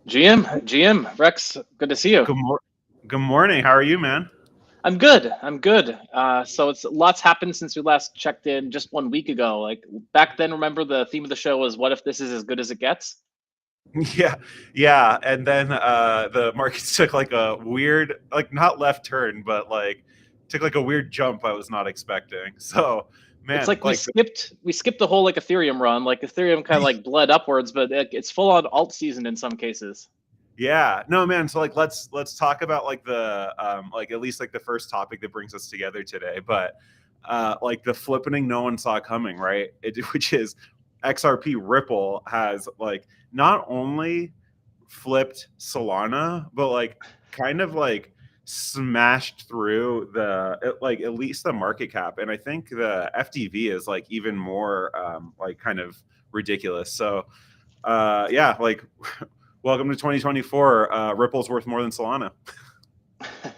GM, Rex, good to see you. Good mor- Good morning. How are you, man? I'm good. I'm good. So it's lots happened since we last checked in just 1 week ago. Like back then, remember the theme of the show was "What if this is as good as it gets?" Yeah, yeah. And then the markets took like a weird, like not left turn, but like took like a weird jump I was not expecting. So, It's man, like we like skipped we skipped the whole like Ethereum run. Like Ethereum kind of like bled upwards, but it's full on alt season in some cases. yeah, no, man. So let's talk about like the like at least like the first topic that brings us together today, but like the flippening no one saw coming, right? Which is XRP Ripple has like not only flipped Solana, but like kind of like smashed through like at least the market cap, and I think the FTV is like even more like kind of ridiculous. So yeah, like welcome to 2024. Ripple's worth more than Solana.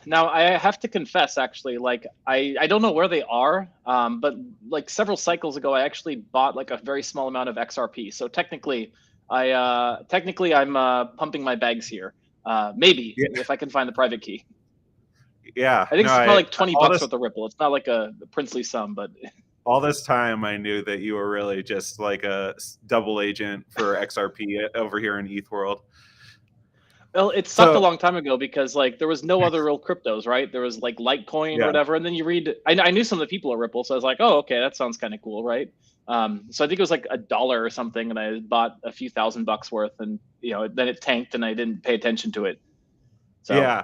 Now I have to confess, actually, like I don't know where they are, but like several cycles ago, I actually bought like a very small amount of XRP. So technically I'm pumping my bags here. Maybe Yeah, if I can find the private key. yeah. I think No, it's about I like 20 all bucks this worth of Ripple. It's not like a princely sum, but all this time I knew that you were really just like a double agent for XRP over here in ETH world. well, it sucked a So long time ago because like there was no other real cryptos, right? There was like Litecoin or yeah, whatever, and then you read. I knew some of the people at Ripple, so I was like, oh, okay, that sounds kind of cool, right? So I think it was like $1 or something, and I bought a few $1,000 worth, and then it tanked, and I didn't pay attention to it. So yeah.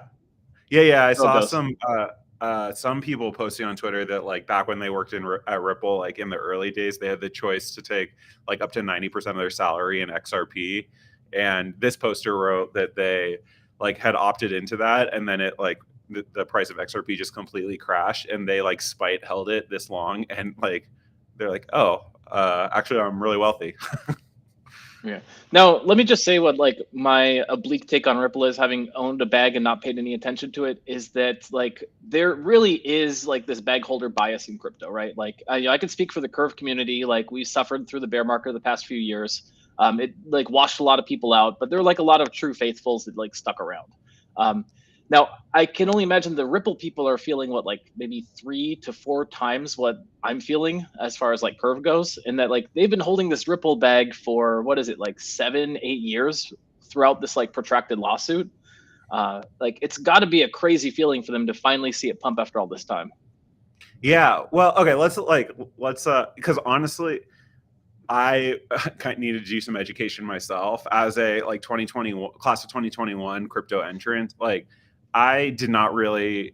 Yeah. I there it saw goes. some people posting on Twitter that like back when they worked at Ripple, like in the early days, they had the choice to take like up to 90% of their salary in XRP. And this poster wrote that they like had opted into that, and then it like the price of XRP just completely crashed, and they like spite held it this long, and like they're like, oh, actually, I'm really wealthy. Yeah. Now, let me just say what like my oblique take on Ripple is, having owned a bag and not paid any attention to it, is that like there really is like this bag holder bias in crypto, right? Like I can speak for the Curve community. Like we suffered through the bear market the past few years. It like washed a lot of people out, but there are like a lot of true faithfuls that like stuck around. Um, Now, I can only imagine the Ripple people are feeling what, like maybe 3 to 4 times what I'm feeling as far as like Curve goes, and that like they've been holding this Ripple bag for what is it, like 7, 8 years throughout this like protracted lawsuit. Like it's got to be a crazy feeling for them to finally see it pump after all this time. Yeah. Well, okay. Let's because honestly, I kind of needed to do some education myself as a like 2020 class of 2021 crypto entrant. Like, I did not really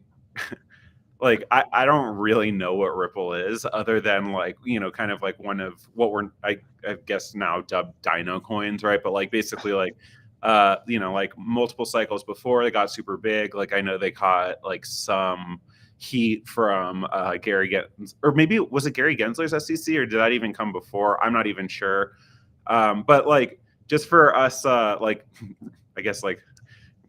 like I don't really know what Ripple is other than like kind of like one of what were I guess now dubbed Dino coins, right? But like basically like like multiple cycles before they got super big. Like I know they caught like some heat from Gary Gens, or maybe was it Gary Gensler's SEC, or did that even come before? I'm not even sure. But like just for us, like I guess like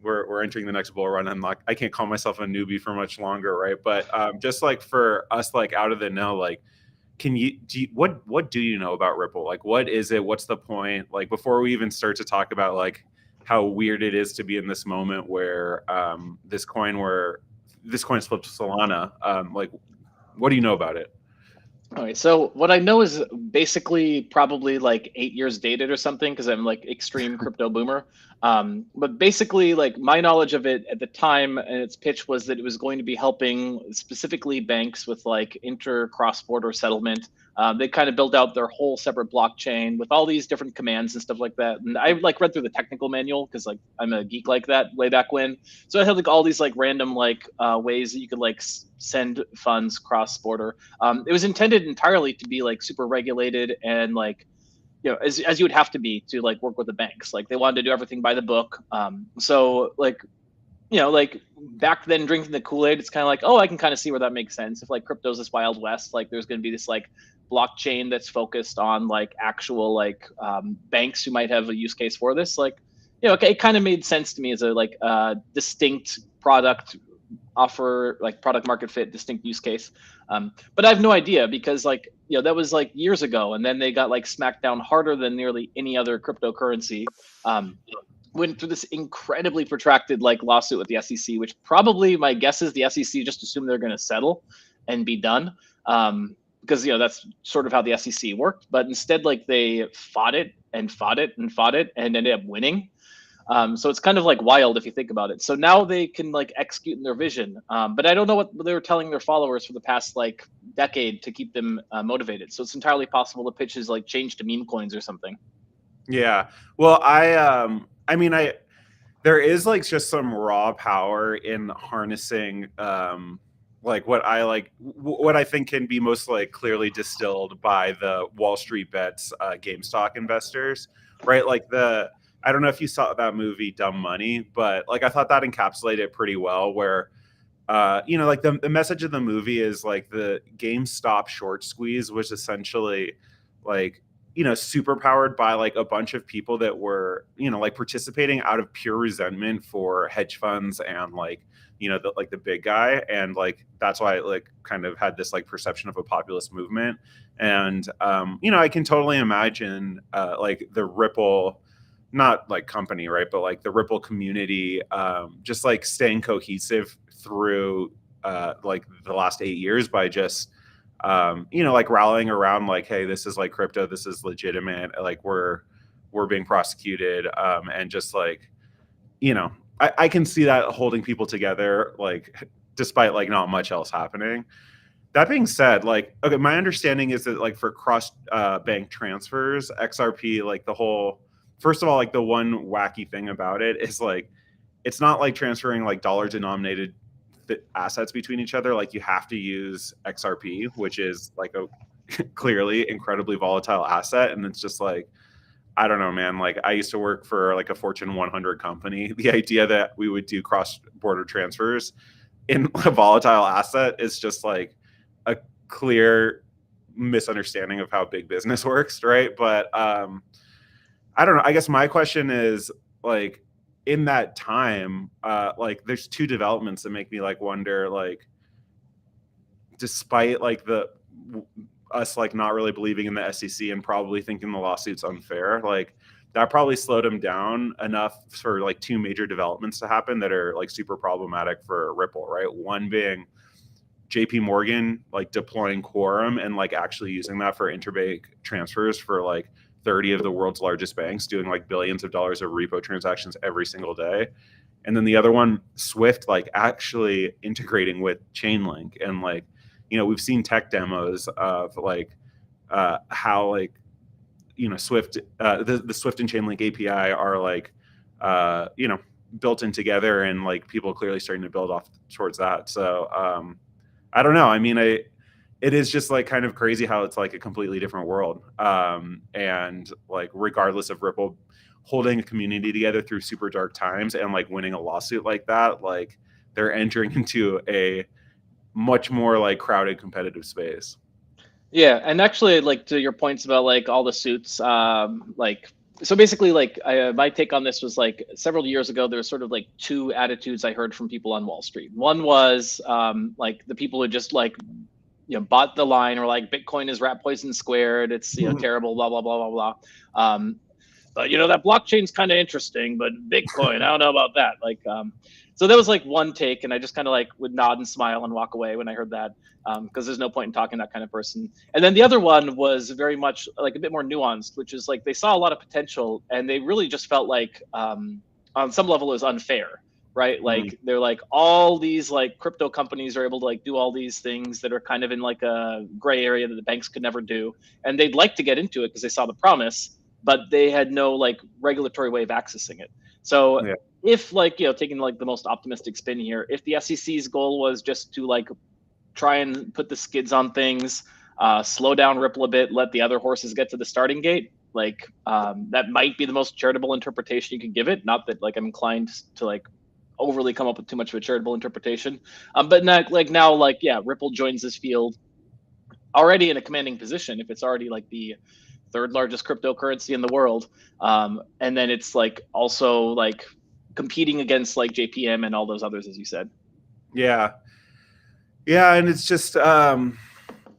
we're entering the next bull run. I can't call myself a newbie for much longer, right? But just like for us, like out of the know, like what do you know about Ripple? Like what is it? What's the point? Like before we even start to talk about like how weird it is to be in this moment where this coin flipped Solana. Like what do you know about it? All right. So what I know is basically probably like 8 years dated or something because I'm like extreme crypto boomer. But basically, like my knowledge of it at the time and its pitch was that it was going to be helping specifically banks with like inter cross border settlement. They kind of built out their whole separate blockchain with all these different commands and stuff like that. And I like read through the technical manual because like I'm a geek like that way back when. So I had like all these like random like ways that you could like send funds cross border. It was intended entirely to be like super regulated and like as you would have to be to like work with the banks. Like they wanted to do everything by the book. So like like back then drinking the Kool-Aid, it's kind of like, oh, I can kind of see where that makes sense. If like crypto's this wild west, like there's going to be this like blockchain that's focused on like actual like banks who might have a use case for this. Like okay, it kind of made sense to me as a like distinct product offer, like product market fit, distinct use case. But I have no idea because like that was like years ago, and then they got like smacked down harder than nearly any other cryptocurrency. Um, went through this incredibly protracted like lawsuit with the SEC, which probably my guess is the SEC just assumed they're going to settle and be done. Because that's sort of how the SEC worked, but instead like they fought it and fought it and fought it and ended up winning. So it's kind of like wild if you think about it. So now they can like execute in their vision, but I don't know what they were telling their followers for the past like decade to keep them motivated. So it's entirely possible the pitch is like changed to meme coins or something. Yeah. Well, I mean, there is like just some raw power in harnessing like what I think can be most like clearly distilled by the Wall Street Bets GameStop investors, right? Like I don't know if you saw that movie Dumb Money, but like I thought that encapsulated it pretty well, where like the message of the movie is like the GameStop short squeeze was essentially like super powered by like a bunch of people that were like participating out of pure resentment for hedge funds and like the big guy, and like that's why it like kind of had this like perception of a populist movement. And I can totally imagine like the Ripple, not like company, right, but like the Ripple community just like staying cohesive through like the last 8 years by just like rallying around like, hey, this is like crypto, this is legitimate, like we're being prosecuted, and just like I can see that holding people together, like despite like not much else happening. That being said, like, okay, my understanding is that like for cross bank transfers, XRP, like the whole, first of all, like the one wacky thing about it is like it's not like transferring like dollar denominated assets between each other. Like you have to use XRP, which is like a clearly incredibly volatile asset. And it's just like, I don't know, man. Like I used to work for like a Fortune 100 company. The idea that we would do cross-border transfers in a volatile asset is just like a clear misunderstanding of how big business works, right? But I don't know. I guess my question is like, in that time, like there's two developments that make me like wonder, like, despite like us like not really believing in the SEC and probably thinking the lawsuit's unfair, like that probably slowed him down enough for like two major developments to happen that are like super problematic for Ripple, right? One being JP Morgan like deploying Quorum and like actually using that for interbank transfers for like 30 of the world's largest banks, doing like billions of dollars of repo transactions every single day. And then the other one, Swift, like actually integrating with Chainlink. And like, we've seen tech demos of like how like, Swift, the Swift and Chainlink API are like, built in together, and like people clearly starting to build off towards that. So I don't know. I mean, it is just like kind of crazy how it's like a completely different world. And like, regardless of Ripple holding a community together through super dark times and like winning a lawsuit like that, like they're entering into a much more like crowded competitive space. Yeah, and actually, like to your points about like all the suits, like so basically, like my take on this was like several years ago, there was sort of like two attitudes I heard from people on Wall Street. One was like the people who just like bought the line or like Bitcoin is rat poison squared, it's terrible, blah blah blah blah blah. But that blockchain's kind of interesting, but Bitcoin, I don't know about that. Like, so that was like one take, and I just kind of like would nod and smile and walk away when I heard that, because there's no point in talking to that kind of person. And then the other one was very much like a bit more nuanced, which is like they saw a lot of potential, and they really just felt like on some level it was unfair, right? Like they're like all these like crypto companies are able to like do all these things that are kind of in like a gray area that the banks could never do, and they'd like to get into it because they saw the promise, but they had no like regulatory way of accessing it. So Yeah. if like taking like the most optimistic spin here, if the SEC's goal was just to like try and put the skids on things, slow down Ripple a bit, let the other horses get to the starting gate, like that might be the most charitable interpretation you could give it. Not that like I'm inclined to like overly come up with too much of a charitable interpretation, but not like now, like yeah, Ripple joins this field already in a commanding position. If it's already like the third largest cryptocurrency in the world, and then it's like also like competing against like JPM and all those others, as you said. Yeah. And it's just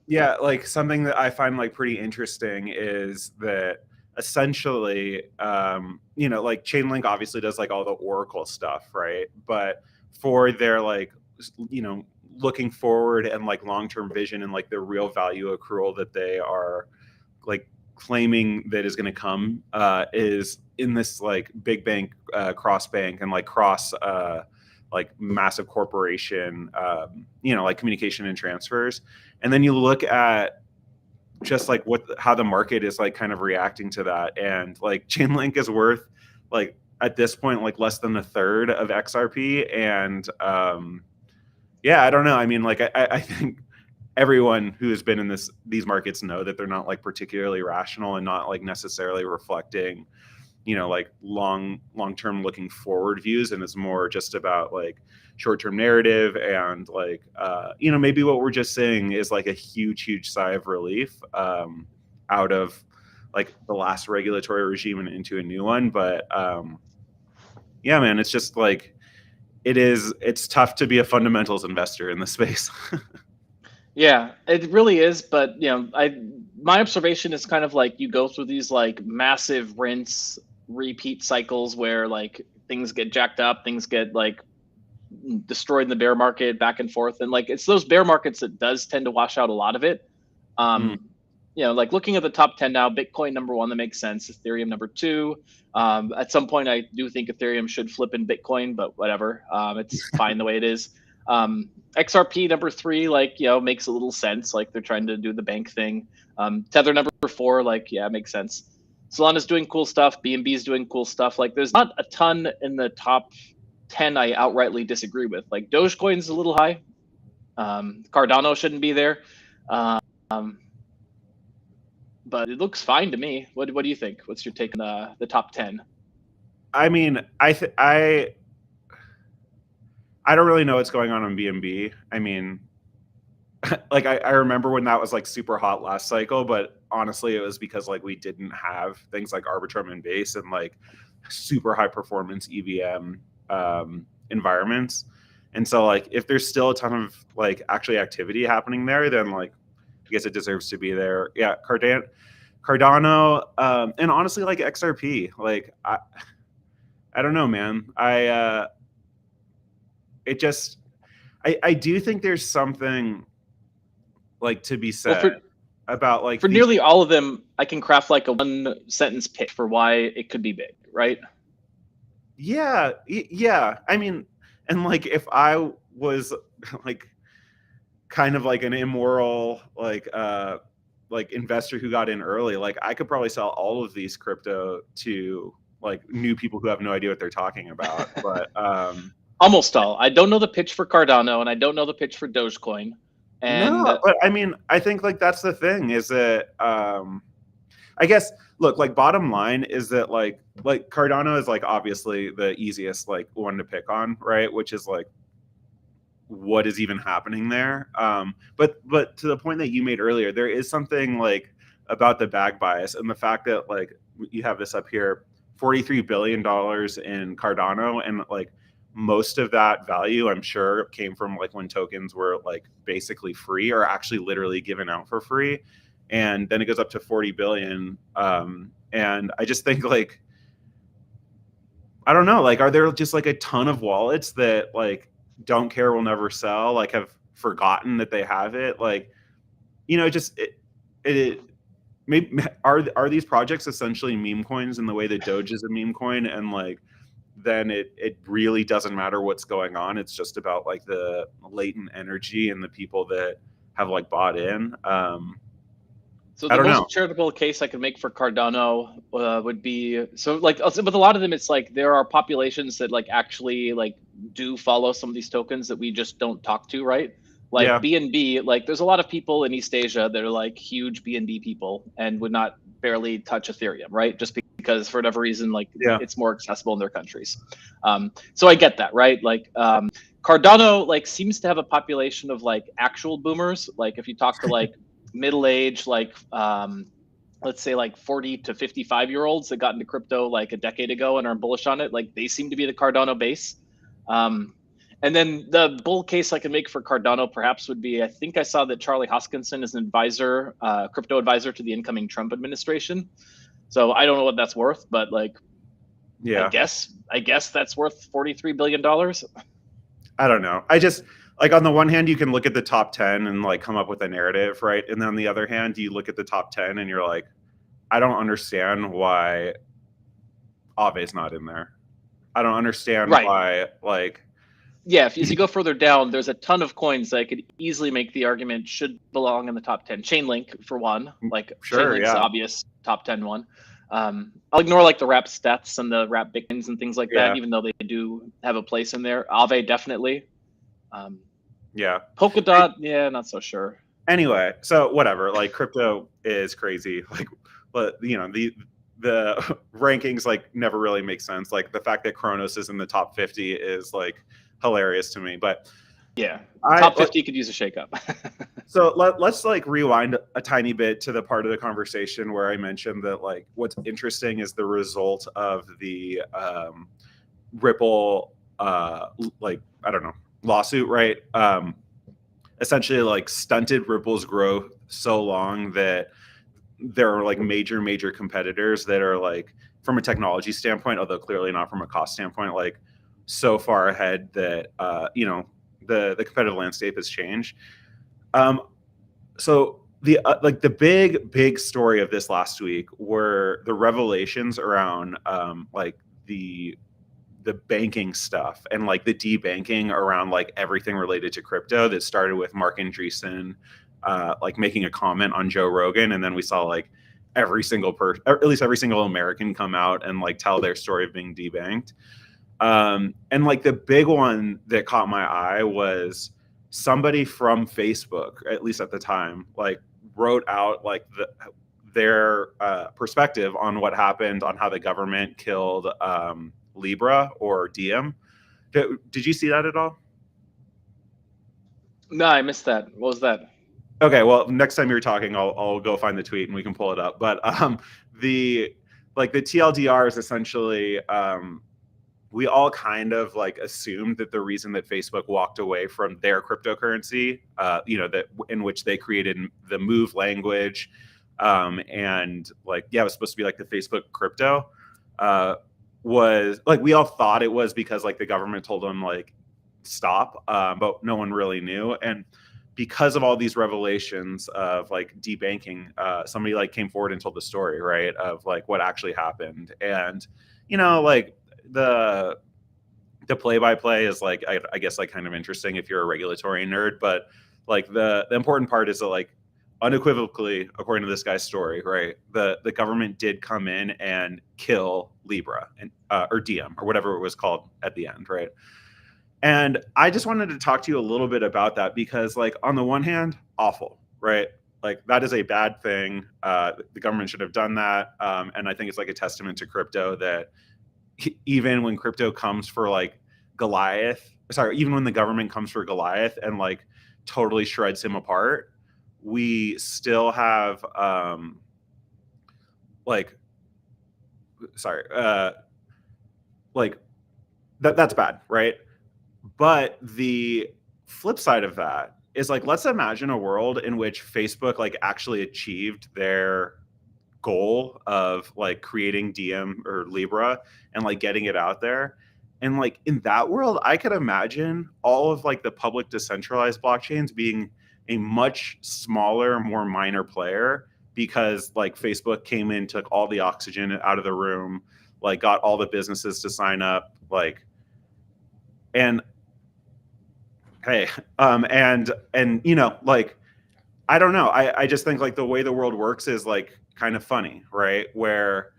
yeah, like something that I find like pretty interesting is that essentially, like Chainlink obviously does like all the Oracle stuff, right? But for their like, looking forward and like long-term vision and like the real value accrual that they are like claiming that is going to come is in this like big bank, cross bank, and like cross like massive corporation, like communication and transfers. And then you look at just like how the market is like kind of reacting to that, and like Chainlink is worth like at this point like less than a third of XRP. And yeah, I don't know. I mean, like I think everyone who has been in these markets know that they're not like particularly rational and not like necessarily reflecting, like long-term looking forward views, and it's more just about like short-term narrative. And like maybe what we're just seeing is like a huge sigh of relief out of like the last regulatory regime and into a new one. But yeah, man, it's just like it's tough to be a fundamentals investor in this space. Yeah, it really is. But my observation is kind of like you go through these like massive rinse repeat cycles where like things get jacked up, things get like destroyed in the bear market, back and forth, and like it's those bear markets that does tend to wash out a lot of it. Mm. Like looking at the top 10 now, Bitcoin number one, that makes sense. Ethereum number two. At some point, I do think Ethereum should flip in Bitcoin, but whatever. It's fine the way it is. XRP number three, like, makes a little sense. Like they're trying to do the bank thing. Tether number four, like, yeah, makes sense. Solana's doing cool stuff. BNB is doing cool stuff. Like there's not a ton in the top 10 I outrightly disagree with. Like Dogecoin's a little high. Cardano shouldn't be there. But it looks fine to me. What do you think? What's your take on the top 10? I mean, I don't really know what's going on BNB. I mean, like I remember when that was like super hot last cycle, but honestly, it was because like we didn't have things like Arbitrum and Base and like super high performance EVM environments. And so like if there's still a ton of like actually activity happening there, then like I guess it deserves to be there. Yeah, Cardano, and honestly like XRP. Like I don't know, man. I do think there's something like to be said about like for nearly all of them. I can craft like a one sentence pitch for why it could be big, right? Yeah. I mean, and like if I was like kind of like an immoral like investor who got in early, like I could probably sell all of these crypto to like new people who have no idea what they're talking about. But almost all. I don't know the pitch for Cardano, and I don't know the pitch for Dogecoin. And no, but I mean, I think like that's the thing is that I guess look, like bottom line is that like Cardano is like obviously the easiest like one to pick on, right? Which is like what is even happening there. But to the point that you made earlier, there is something like about the bag bias and the fact that like you have this up here, $43 billion in Cardano, and like most of that value I'm sure came from like when tokens were like basically free or actually literally given out for free, and then it goes up to 40 billion. And I just think like I don't know, like are there just like a ton of wallets that like don't care, will never sell, like have forgotten that they have it, like just it maybe are these projects essentially meme coins in the way that Doge is a meme coin, and like then it really doesn't matter what's going on, it's just about like the latent energy and the people that have like bought in. So the most charitable case I could make for Cardano would be like with a lot of them, it's like there are populations that like actually like do follow some of these tokens that we just don't talk to, right? Like BNB, like there's a lot of people in East Asia that are like huge BNB people and would not barely touch Ethereum, right? Just because for whatever reason, like it's more accessible in their countries. So I get that, right? Like Cardano like seems to have a population of like actual boomers. Like if you talk to like middle age, like let's say like 40 to 55-year-olds that got into crypto like a decade ago and are bullish on it, like they seem to be the Cardano base. And then the bull case I can make for Cardano perhaps would be, I think I saw that Charlie Hoskinson is an advisor, crypto advisor to the incoming Trump administration. So I don't know what that's worth, but like, Yeah. I guess that's worth $43 billion. I don't know. I just like on the one hand, you can look at the top 10 and like come up with a narrative, right? And then on the other hand, you look at the top 10 and you're like, I don't understand why Ave's not in there. I don't understand Right. why, like, Yeah, if, as you go further down, there's a ton of coins that I could easily make the argument should belong in the top 10. Chainlink, for one. Like, sure, Chainlink's the yeah, obvious top 10 one. I'll ignore like the wrap stats and the wrap bitcoins and things like yeah, that, even though they do have a place in there. Aave, definitely. Um, yeah. Polkadot, yeah, not so sure. Anyway, so whatever. Like, crypto is crazy. Like, but you know the rankings like never really make sense. Like the fact that Kronos is in the top 50 is like hilarious to me. But Yeah, I top 50 could use a shakeup. so let's like rewind a tiny bit to the part of the conversation where I mentioned that like what's interesting is the result of the Ripple like I don't know lawsuit, right? Essentially like stunted Ripple's growth so long that there are like major competitors that are like from a technology standpoint, although clearly not from a cost standpoint, like so far ahead that you know the competitive landscape has changed. So the like the big story of this last week were the revelations around like the banking stuff and like the debanking around like everything related to crypto that started with Mark Andreessen like making a comment on Joe Rogan, and then we saw like every single person, or at least every single American, come out and like tell their story of being debanked. And like the big one that caught my eye was somebody from Facebook, at least at the time, like wrote out like their perspective on what happened, on how the government killed Libra or Diem. Did you see that at all? No, I missed that. What was that? Okay, well, next time you're talking, I'll go find the tweet and we can pull it up. But the like the TLDR is essentially we all kind of like assumed that the reason that Facebook walked away from their cryptocurrency, you know, that in which they created the Move language, and like yeah, it was supposed to be like the Facebook crypto, was like we all thought it was because like the government told them like stop, but no one really knew. And because of all these revelations of like debanking, somebody like came forward and told the story, right, of like what actually happened. And you know, like the play-by-play is like I guess like kind of interesting if you're a regulatory nerd, but like the important part is that like unequivocally, according to this guy's story, right, the government did come in and kill Libra and or Diem or whatever it was called at the end, right? And I just wanted to talk to you a little bit about that because, like, on the one hand, awful, right? Like, that is a bad thing. The government should have done that. And I think it's like a testament to crypto that even when crypto comes for like Goliath, sorry, even when the government comes for Goliath and like totally shreds him apart, we still have, like, sorry, like, that's bad, right? But the flip side of that is like, let's imagine a world in which Facebook like actually achieved their goal of like creating Diem or Libra and like getting it out there. And like in that world, I could imagine all of like the public decentralized blockchains being a much smaller, more minor player because like Facebook came in, took all the oxygen out of the room, like got all the businesses to sign up, like, and hey, and you know, like I don't know. I just think like the way the world works is like kind of funny, right? Where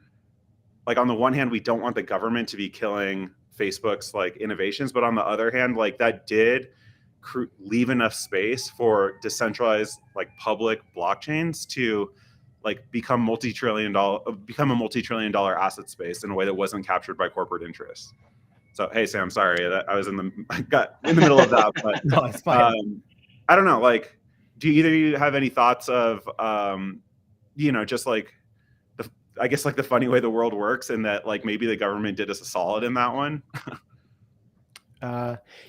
like on the one hand, we don't want the government to be killing Facebook's like innovations, but on the other hand, like that did leave enough space for decentralized like public blockchains to like become become a multi-trillion dollar asset space in a way that wasn't captured by corporate interests. So hey Sam, sorry that I was in the I got in the middle of that, but No, it's fine. I don't know. Like, do either of you have any thoughts of you know, just like the I guess like the funny way the world works, and that like maybe the government did us a solid in that one?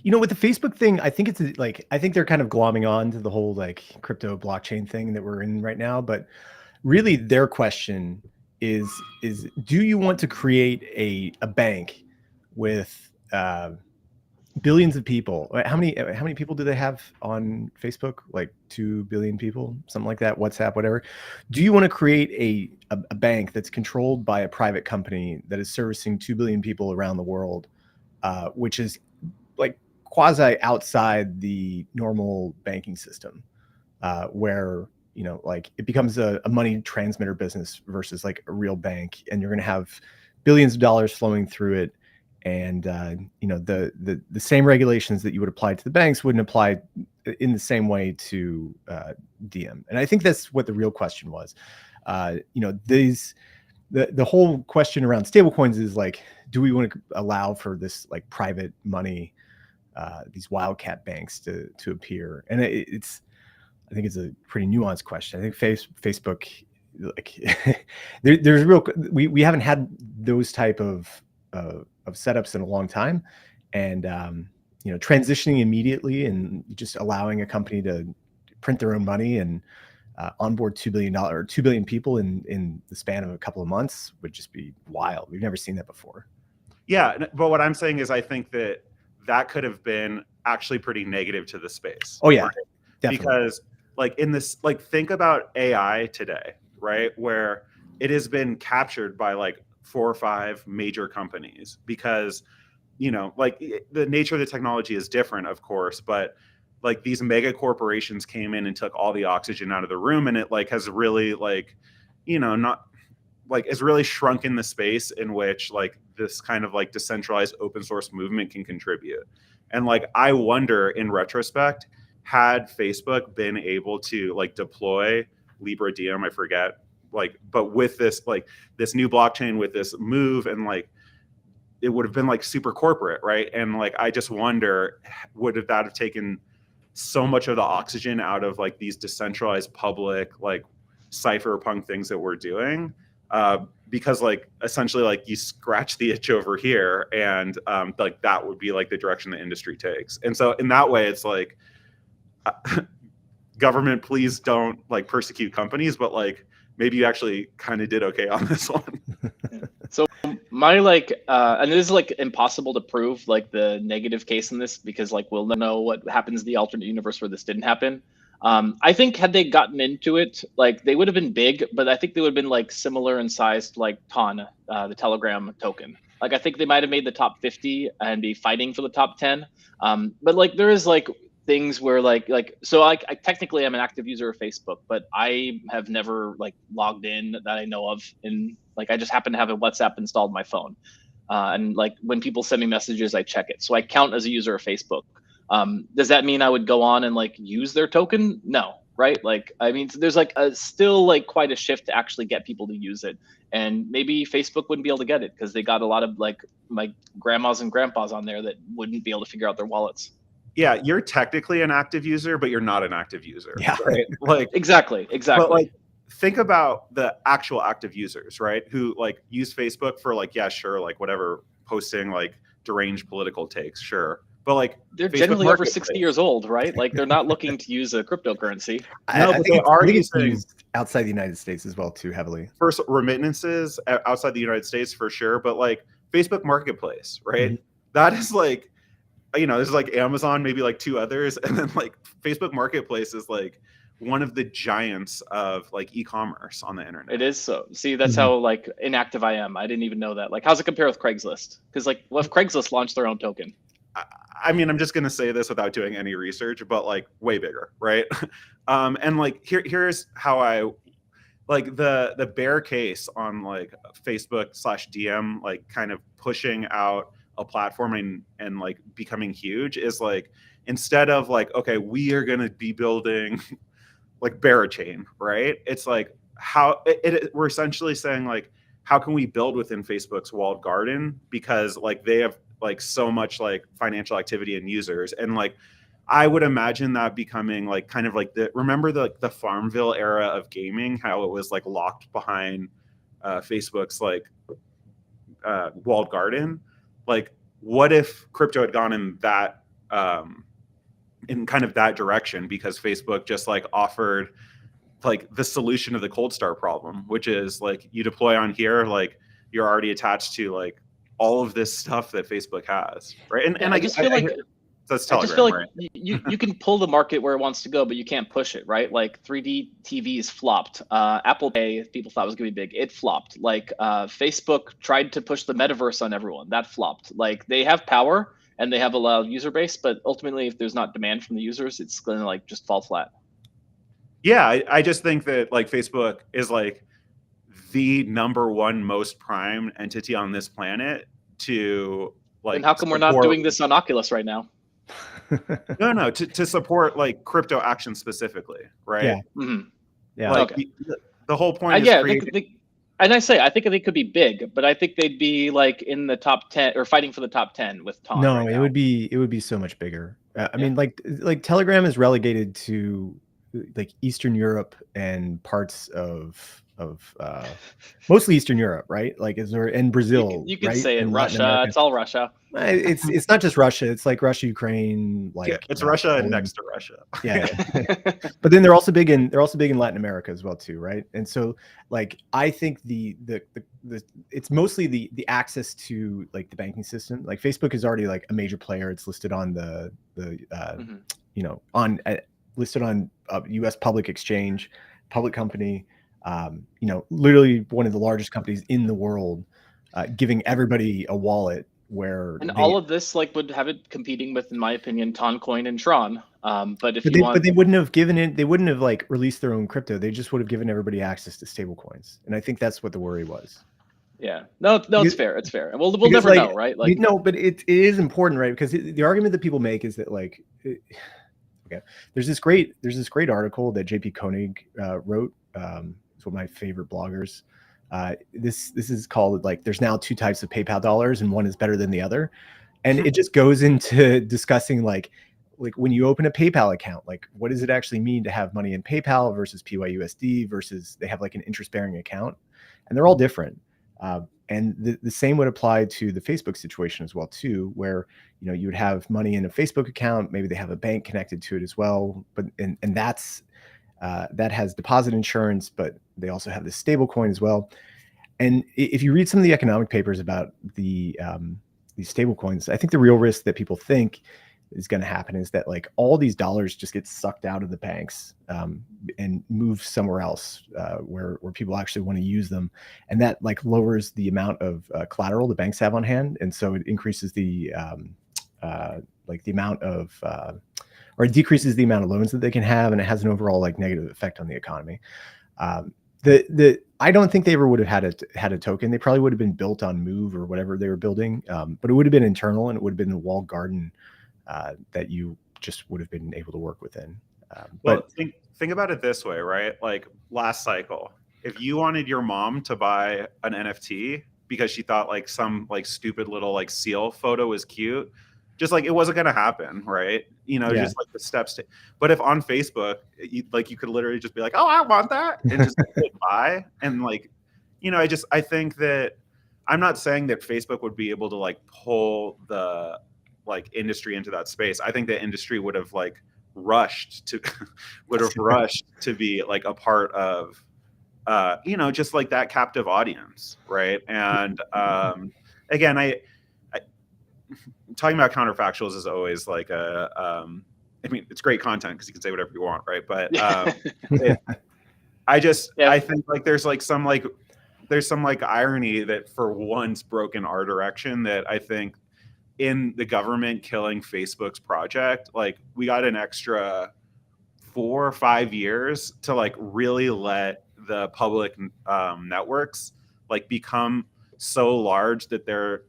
You know, with the Facebook thing, I think it's like I think they're kind of glomming on to the whole like crypto blockchain thing that we're in right now. But really, their question is do you want to create a bank with billions of people? How many people do they have on Facebook? Like 2 billion people, something like that. WhatsApp, whatever. Do you want to create a bank that's controlled by a private company that is servicing 2 billion people around the world, which is like quasi outside the normal banking system, where like it becomes a money transmitter business versus like a real bank, and you're going to have billions of dollars flowing through it, and the same regulations that you would apply to the banks wouldn't apply in the same way to DM. And I think that's what the real question was. The whole question around stablecoins is like, do we want to allow for this like private money, these wildcat banks to appear? And I think it's a pretty nuanced question. I think Facebook, like, there's real. We haven't had those type of setups in a long time, and transitioning immediately and just allowing a company to print their own money and onboard $2 billion or 2 billion people in the span of a couple of months would just be wild. We've never seen that before. Yeah, but what I'm saying is I think that could have been actually pretty negative to the space. Oh yeah, right? definitely. Because like in this, like think about AI today, right? Where it has been captured by like 4 or 5 major companies because, like the nature of the technology is different, of course, but like these mega corporations came in and took all the oxygen out of the room, and it like has really like, not like it's really shrunken the space in which like this kind of like decentralized open source movement can contribute. And like I wonder in retrospect, had Facebook been able to like deploy Libra DM, I forget, like, but with this like this new blockchain with this move, and like it would have been like super corporate, right? And like I just wonder, would that have taken so much of the oxygen out of like these decentralized public like cypherpunk things that we're doing? Because like essentially like you scratch the itch over here, and like that would be like the direction the industry takes. And so in that way, it's like, government, please don't like persecute companies, but like maybe you actually kind of did okay on this one. So my like, and this is like impossible to prove like the negative case in this, because like we'll know what happens in the alternate universe where this didn't happen. I think had they gotten into it, like they would have been big, but I think they would have been like similar in size to like TON, the Telegram token. Like I think they might have made the top 50 and be fighting for the top 10. But like there is like things where like so I technically am an active user of Facebook, but I have never like logged in that I know of. In like I just happen to have a WhatsApp installed on my phone, and like when people send me messages, I check it. So I count as a user of Facebook. Does that mean I would go on and like use their token? No, right? Like I mean, there's like still like quite a shift to actually get people to use it, and maybe Facebook wouldn't be able to get it because they got a lot of like my grandmas and grandpas on there that wouldn't be able to figure out their wallets. Yeah, you're technically an active user, but you're not an active user. Yeah. Right? Like Exactly. But like think about the actual active users, right? Who like use Facebook for like, yeah, sure, like whatever, posting like deranged political takes, sure. But like they're Facebook generally over Marketplace. 60 years old, right? Like they're not looking to use a cryptocurrency. No, but they are using used outside the United States as well too heavily. first remittances outside the United States for sure, but like Facebook Marketplace, right? Mhm. That is like, this is like Amazon, maybe like 2 others, and then like Facebook Marketplace is like one of the giants of like e-commerce on the internet. It is. So see, that's how like inactive I am. I didn't even know that. Like, how's it compare with Craigslist? Because like, what if Craigslist launched their own token? I mean, I'm just going to say this without doing any research, but like way bigger, right? And like here's how I like the bear case on like Facebook/DM, like kind of pushing out a platform and like becoming huge is like, instead of like, okay, we are going to be building like Barachain, right? It's like we're essentially saying like, how can we build within Facebook's walled garden? Because like they have like so much like financial activity and users, and like I would imagine that becoming like kind of like remember the Farmville era of gaming, how it was like locked behind Facebook's like walled garden. Like what if crypto had gone in that in kind of that direction, because Facebook just like offered like the solution to the cold start problem, which is like you deploy on here, like you're already attached to like all of this stuff that Facebook has, right? And I just feel like that's I just feel Telegram, like right? you can pull the market where it wants to go, but you can't push it, right? Like 3D TVs flopped. Apple Pay, people thought was going to be big. It flopped. Like Facebook tried to push the metaverse on everyone. That flopped. Like they have power and they have a loud user base, but ultimately, if there's not demand from the users, it's going to like just fall flat. Yeah, I just think that like Facebook is like the #1 most prime entity on this planet to like And how come we're not doing this on Oculus right now? no to support like crypto action specifically, right? Yeah. Mm-hmm. Yeah. Like Okay. the whole point is Yeah, creating. and I think they could be big, but I think they'd be like in the top 10 or fighting for the top 10 with Ton. No, right it now. would be so much bigger. I mean, like Telegram is relegated to like Eastern Europe and parts of mostly Eastern Europe, right? Like is there in Brazil, You can right? say it, And Latin Russia. America. It's all Russia. It's not just Russia. It's like Russia, Ukraine, like It's Russia and Poland. next to Russia. Yeah. But then they're also big in Latin America as well too, right? And so like I think the it's mostly the access to like the banking system. Like Facebook is already like a major player. It's listed on the you know, on listed on US public exchange, public company, you know, literally one of the largest companies in the world, giving everybody a wallet where And all of this like would have it competing with, in my opinion, Toncoin and Tron. But if you want, but they wouldn't have given it. They wouldn't have like released their own crypto. They just would have given everybody access to stable coins. And I think that's what the worry was. yeah, no, it's fair. It's fair, and we'll never like, know, right? Like, no, but it is important, right? Because the argument that people make is that like, okay, there's this great article that JP Koenig wrote. It's one of my favorite bloggers. This is called like there's now 2 types of PayPal dollars and one is better than the other, and it just goes into discussing like when you open a PayPal account, like what does it actually mean to have money in PayPal versus PYUSD versus they have like an interest bearing account, and they're all different. And the same would apply to the Facebook situation as well too, where you know you would have money in a Facebook account, maybe they have a bank connected to it as well, but and that's that has deposit insurance, but they also have this stable coin as well. And if you read some of the economic papers about these stable coins, I think the real risk that people think is going to happen is that like all these dollars just get sucked out of the banks and moved somewhere else where people actually want to use them, and that like lowers the amount of collateral the banks have on hand, and so it increases the like the amount of or it decreases the amount of loans that they can have, and it has an overall like negative effect on the economy. I don't think they ever would have had a token. They probably would have been built on Move or whatever they were building, but it would have been internal and it would have been the walled garden that you just would have been able to work within. But think about it this way, right? Like last cycle, if you wanted your mom to buy an NFT because she thought like some like stupid little like seal photo was cute, just like it wasn't going to happen, right? You know, just like the steps to, but if on Facebook, you could literally just be like, oh, I want that, and just click buy. And like, you know, I think that I'm not saying that Facebook would be able to like pull the like industry into that space. I think the industry would have like rushed to be like a part of you know, just like that captive audience, right? And again, I talking about counterfactuals is always like I mean, it's great content because you can say whatever you want, right? But I think like there's some irony that for once broke in our direction, that I think in the government killing Facebook's project, like we got an extra 4 or 5 years to like really let the public networks like become so large that they're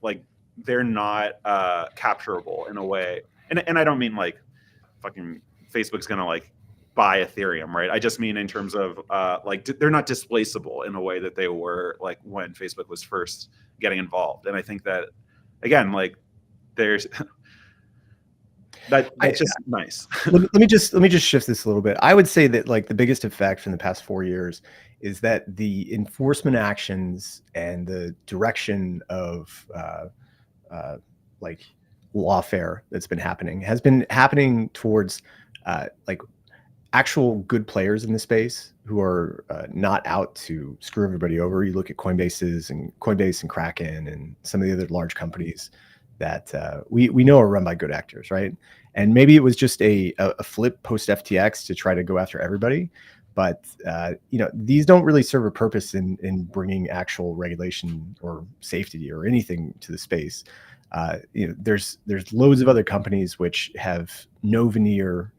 not capturable in a way. And I don't mean like fucking Facebook's gonna like buy Ethereum, right? I just mean in terms of like they're not displaceable in a way that they were like when Facebook was first getting involved. And I think that again, like there's that's just nice. let me just shift this a little bit. I would say that like the biggest effect from the past 4 years is that the enforcement actions and the direction of like lawfare that's been happening has been happening towards like actual good players in the space who are not out to screw everybody over. You look at Coinbase and Kraken and some of the other large companies that we know are run by good actors, right? And maybe it was just a flip post FTX to try to go after everybody, but these don't really serve a purpose in bringing actual regulation or safety or anything to the space. There's loads of other companies which have no veneer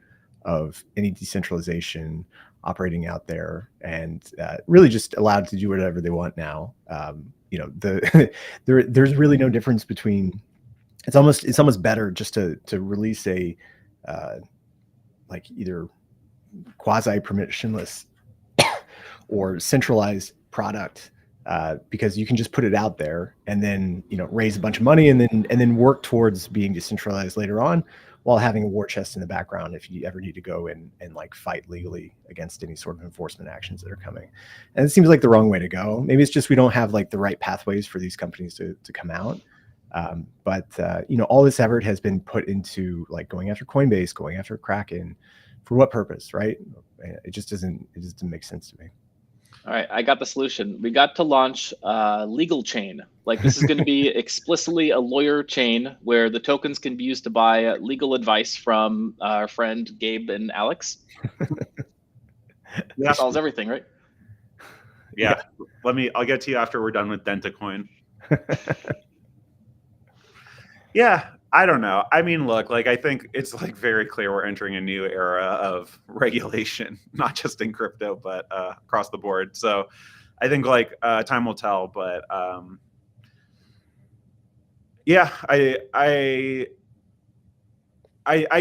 of any decentralization operating out there, and really just allowed to do whatever they want now. There's really no difference between. It's almost better just to release a like either quasi permissionless or centralized product, because you can just put it out there and then raise a bunch of money and then work towards being decentralized later on, while having a war chest in the background if you ever need to go and like fight legally against any sort of enforcement actions that are coming. And it seems like the wrong way to go. Maybe it's just we don't have like the right pathways for these companies to come out. But all this effort has been put into like going after Coinbase, going after Kraken. For what purpose, right? It just doesn't make sense to me. All right, I got the solution. We got to launch a legal chain. Like this is going to be explicitly a lawyer chain where the tokens can be used to buy legal advice from our friend Gabe and Alex. That solves everything, right? Yeah. I'll get to you after we're done with DentaCoin. Yeah, I don't know. I mean, look, like I think it's like very clear we're entering a new era of regulation, not just in crypto, but across the board. So I think like time will tell, but yeah, I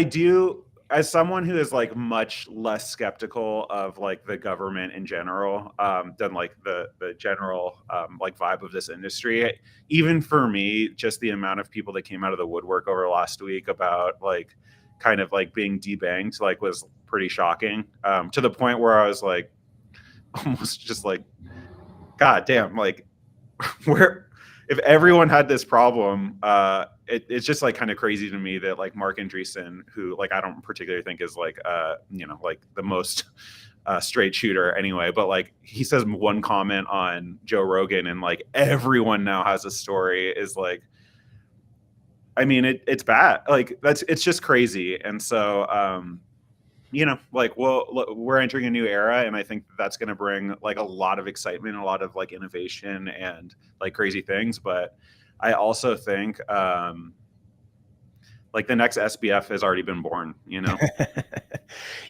do, as someone who is like much less skeptical of like the government in general than like the general like vibe of this industry. Even for me, just the amount of people that came out of the woodwork over last week about like kind of like being debanked like was pretty shocking, to the point where I was like almost just like, God damn, like where if everyone had this problem, it's just like kind of crazy to me that like Mark Andreessen, who like I don't particularly think is like like the most straight shooter anyway, but like he says one comment on Joe Rogan and like everyone now has a story, is like, I mean it's bad. Like it's just crazy. And so like we're entering a new era, and I think that's going to bring like a lot of excitement, a lot of like innovation and like crazy things. But I also think like the next SBF has already been born,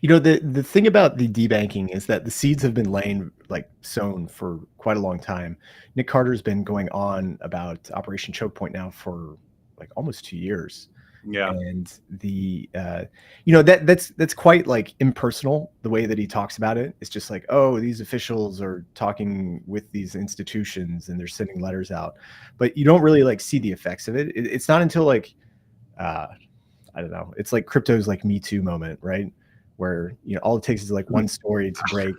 The thing about the debanking is that the seeds have been sown for quite a long time. Nick Carter's been going on about Operation Choke Point now for like almost 2 years. Yeah. And the that's quite like impersonal, the way that he talks about it. It's just like, oh, these officials are talking with these institutions and they're sending letters out, but you don't really like see the effects of it. It's not until like I don't know, it's like crypto's like Me Too moment, right? Where all it takes is like one story to break,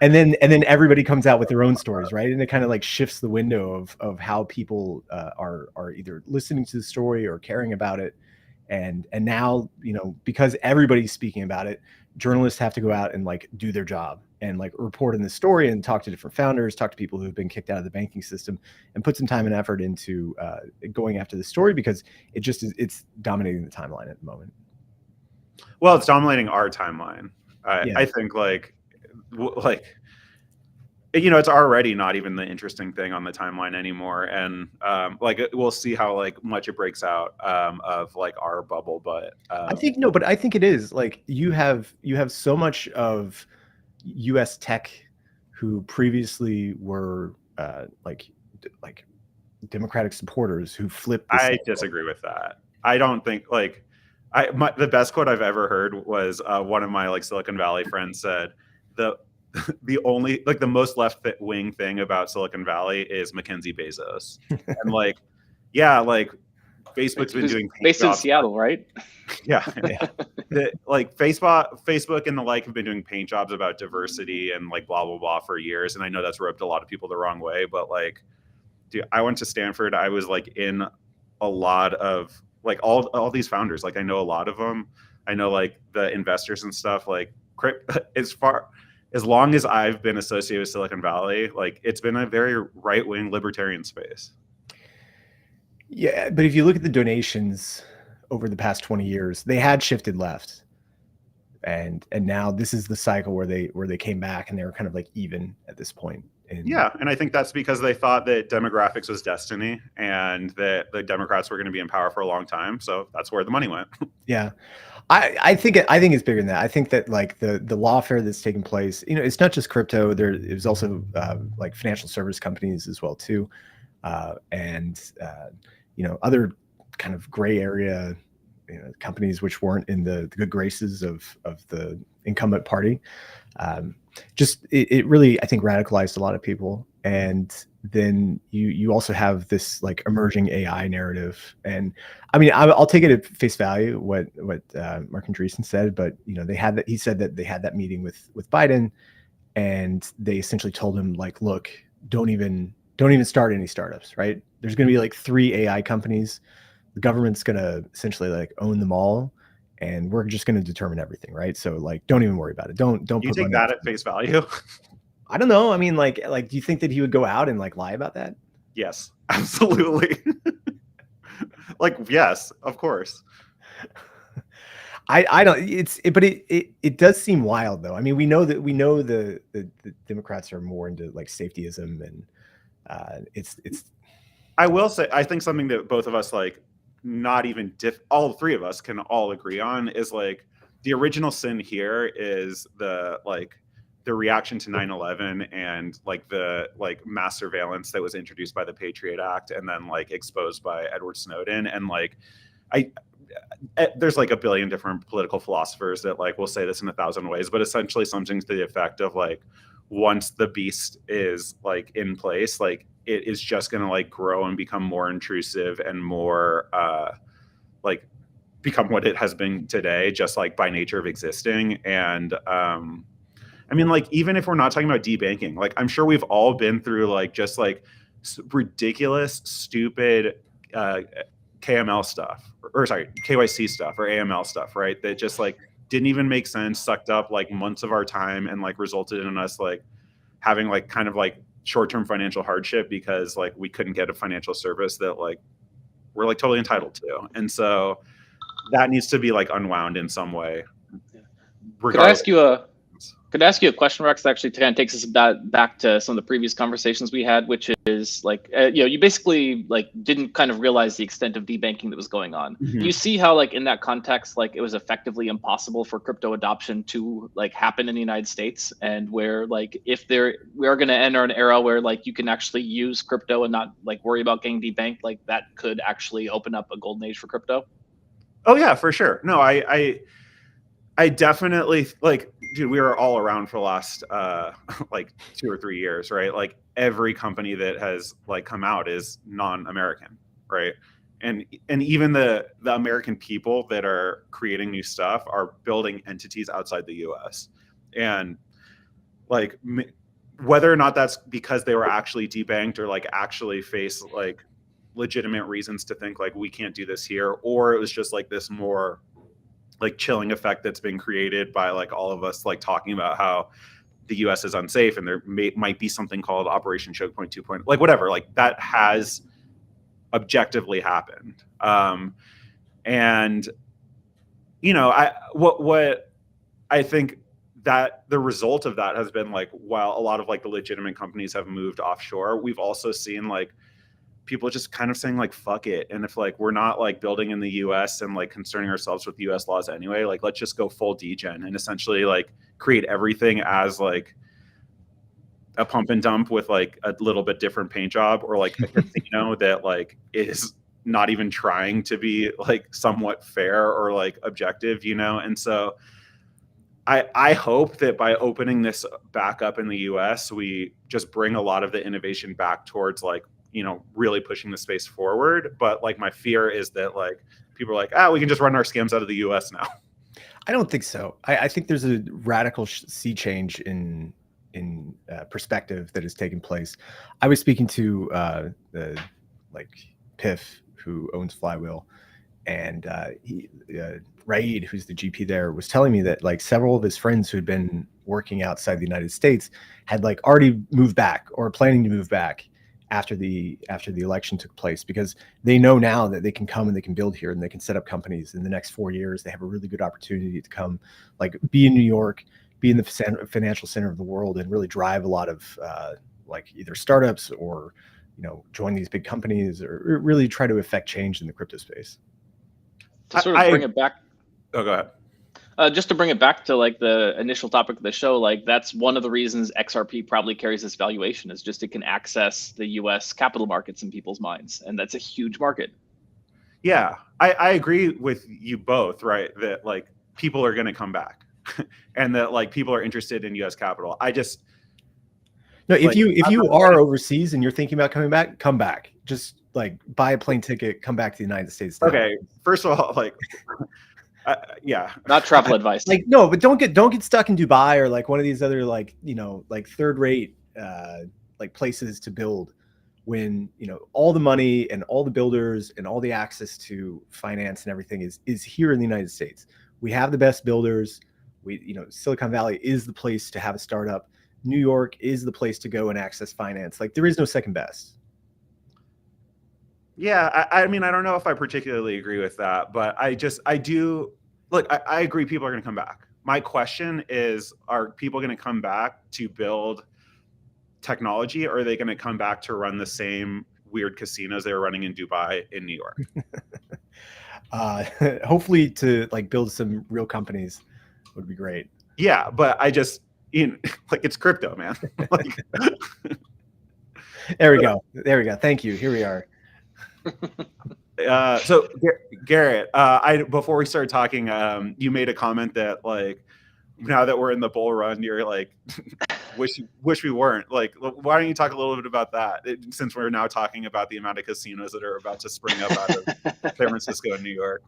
and then everybody comes out with their own stories, right? And it kind of like shifts the window of how people are either listening to the story or caring about it. And now, because everybody's speaking about it, journalists have to go out and like do their job and like report in the story and talk to different founders, talk to people who've been kicked out of the banking system, and put some time and effort into going after the story, because it's dominating the timeline at the moment. Well, it's dominating our timeline. Yeah. I think it's already not even the interesting thing on the timeline anymore. And we'll see how like much it breaks out of like our bubble. But I think it is like you have so much of US tech who previously were like Democratic supporters who flipped. I disagree with that. I don't think like the best quote I've ever heard was one of my like Silicon Valley friends said the only like the most left wing thing about Silicon Valley is Mackenzie Bezos. And like, yeah, like Facebook's been doing based in Seattle, right? Yeah. Like Facebook and the like have been doing paint jobs about diversity and like blah blah blah for years. And I know that's rubbed a lot of people the wrong way, but like, dude, I went to Stanford. I was like in a lot of like all these founders. Like I know a lot of them. I know like the investors and stuff. Like as long as I've been associated with Silicon Valley, like it's been a very right-wing libertarian space. Yeah, but if you look at the donations over the past 20 years, they had shifted left. And now this is the cycle where they came back and they were kind of like even at this point. Yeah, and I think that's because they thought that demographics was destiny and that the Democrats were going to be in power for a long time. So that's where the money went. Yeah. I think it's bigger than that. I think that like the lawfare that's taking place, you know, it's not just crypto. It was also like financial service companies as well too, and you know, other kind of gray area, you know, companies which weren't in the good graces of the incumbent party. Just it really, I think, radicalized a lot of people. And then you also have this like emerging AI narrative. And I mean, I'll take it at face value what Mark Andreessen said, but you know, he said that they had that meeting with Biden, and they essentially told him like, look, don't even start any startups, right? There's going to be like 3 AI companies. The government's going to essentially like own them all, and we're just going to determine everything, right? So like, don't even worry about it. Don't you put take money that at face value. I don't know. I mean, like, do you think that he would go out and like lie about that? Yes, absolutely. Like, yes, of course. I don't. But it does seem wild though. I mean, we know the Democrats are more into like safetyism, and it's. I will say, I think something that both of us like, not even all 3 of us can all agree on is like the original sin here is the reaction to 9/11 and like the like mass surveillance that was introduced by the Patriot Act and then like exposed by Edward Snowden. And like there's like a billion different political philosophers that like will say this in 1,000 ways, but essentially something to the effect of like, once the beast is like in place, like it is just going to like grow and become more intrusive and more like become what it has been today, just like by nature of existing. And I mean, like, even if we're not talking about debanking, like I'm sure we've all been through like just like ridiculous, stupid KML stuff, or sorry, KYC stuff or AML stuff, right? That just like didn't even make sense, sucked up like months of our time, and like resulted in us like having like kind of like short-term financial hardship because like we couldn't get a financial service that like we're like totally entitled to. And so that needs to be like unwound in some way. Could I ask you a question, Rex, that actually kind of takes us back to some of the previous conversations we had, which is like, you know, you basically like didn't kind of realize the extent of debanking that was going on. Mm-hmm. Do you see how like in that context, like it was effectively impossible for crypto adoption to like happen in the United States, and where like if we are going to enter an era where like you can actually use crypto and not like worry about getting debanked, like that could actually open up a golden age for crypto? Oh yeah, for sure. No, I definitely like, dude, we were all around for the last like 2 or 3 years, right? Like every company that has like come out is non-American, right? And even the American people that are creating new stuff are building entities outside the US. And like whether or not that's because they were actually debanked or like actually face like legitimate reasons to think like we can't do this here, or it was just like this more like chilling effect that's been created by like all of us like talking about how the US is unsafe and there might be something called Operation Choke Point 2. Like whatever, like that has objectively happened. And you know, what I think that the result of that has been like, while a lot of like the legitimate companies have moved offshore, we've also seen like people just kind of saying like, fuck it. And if like, we're not like building in the US and like concerning ourselves with US laws anyway, like, let's just go full degen and essentially like create everything as like a pump and dump with like a little bit different paint job, or like a casino that like is not even trying to be like somewhat fair or like objective, you know? And so I hope that by opening this back up in the US, we just bring a lot of the innovation back towards like, you know, really pushing the space forward. But like my fear is that like people are like, we can just run our scams out of the US now. I don't think so. I think there's a radical sea change in perspective that has taken place. I was speaking to the like Piff, who owns Flywheel, and Raid, who's the GP there, was telling me that like several of his friends who had been working outside the United States had like already moved back or planning to move back after the election took place, because they know now that they can come and they can build here and they can set up companies in the next 4 years. They have a really good opportunity to come, like, be in New York, be in the financial center of the world, and really drive a lot of like either startups or, you know, join these big companies or really try to affect change in the crypto space. To sort of bring it back. Oh, go ahead. Just to bring it back to like the initial topic of the show, like that's one of the reasons XRP probably carries this valuation, is just it can access the US capital markets in people's minds. And that's a huge market. Yeah, I agree with you both, right? That like people are going to come back and that like people are interested in US capital. I just, no, if you are overseas and you're thinking about coming back, come back. Just like buy a plane ticket, come back to the United States now. Okay, first of all, like, yeah, not travel advice. Like, no, but don't get stuck in Dubai or like one of these other, like, you know, like third-rate like places to build, when, you know, all the money and all the builders and all the access to finance and everything is here in the United States. We have the best builders. We, you know, Silicon Valley is the place to have a startup. New York is the place to go and access finance. Like, there is no second best. Yeah, I mean, I don't know if I particularly agree with that, but I do. Look, I agree people are going to come back. My question is, are people going to come back to build technology, or are they going to come back to run the same weird casinos they were running in Dubai in New York? Hopefully to like build some real companies would be great. Yeah, but I just, you know, like, it's crypto, man. Like, There we go. Thank you. Here we are. So Garrett, before we started talking, you made a comment that like, now that we're in the bull run, you're like, wish we weren't. Like, why don't you talk a little bit about that, since we're now talking about the amount of casinos that are about to spring up out of San Francisco and New York?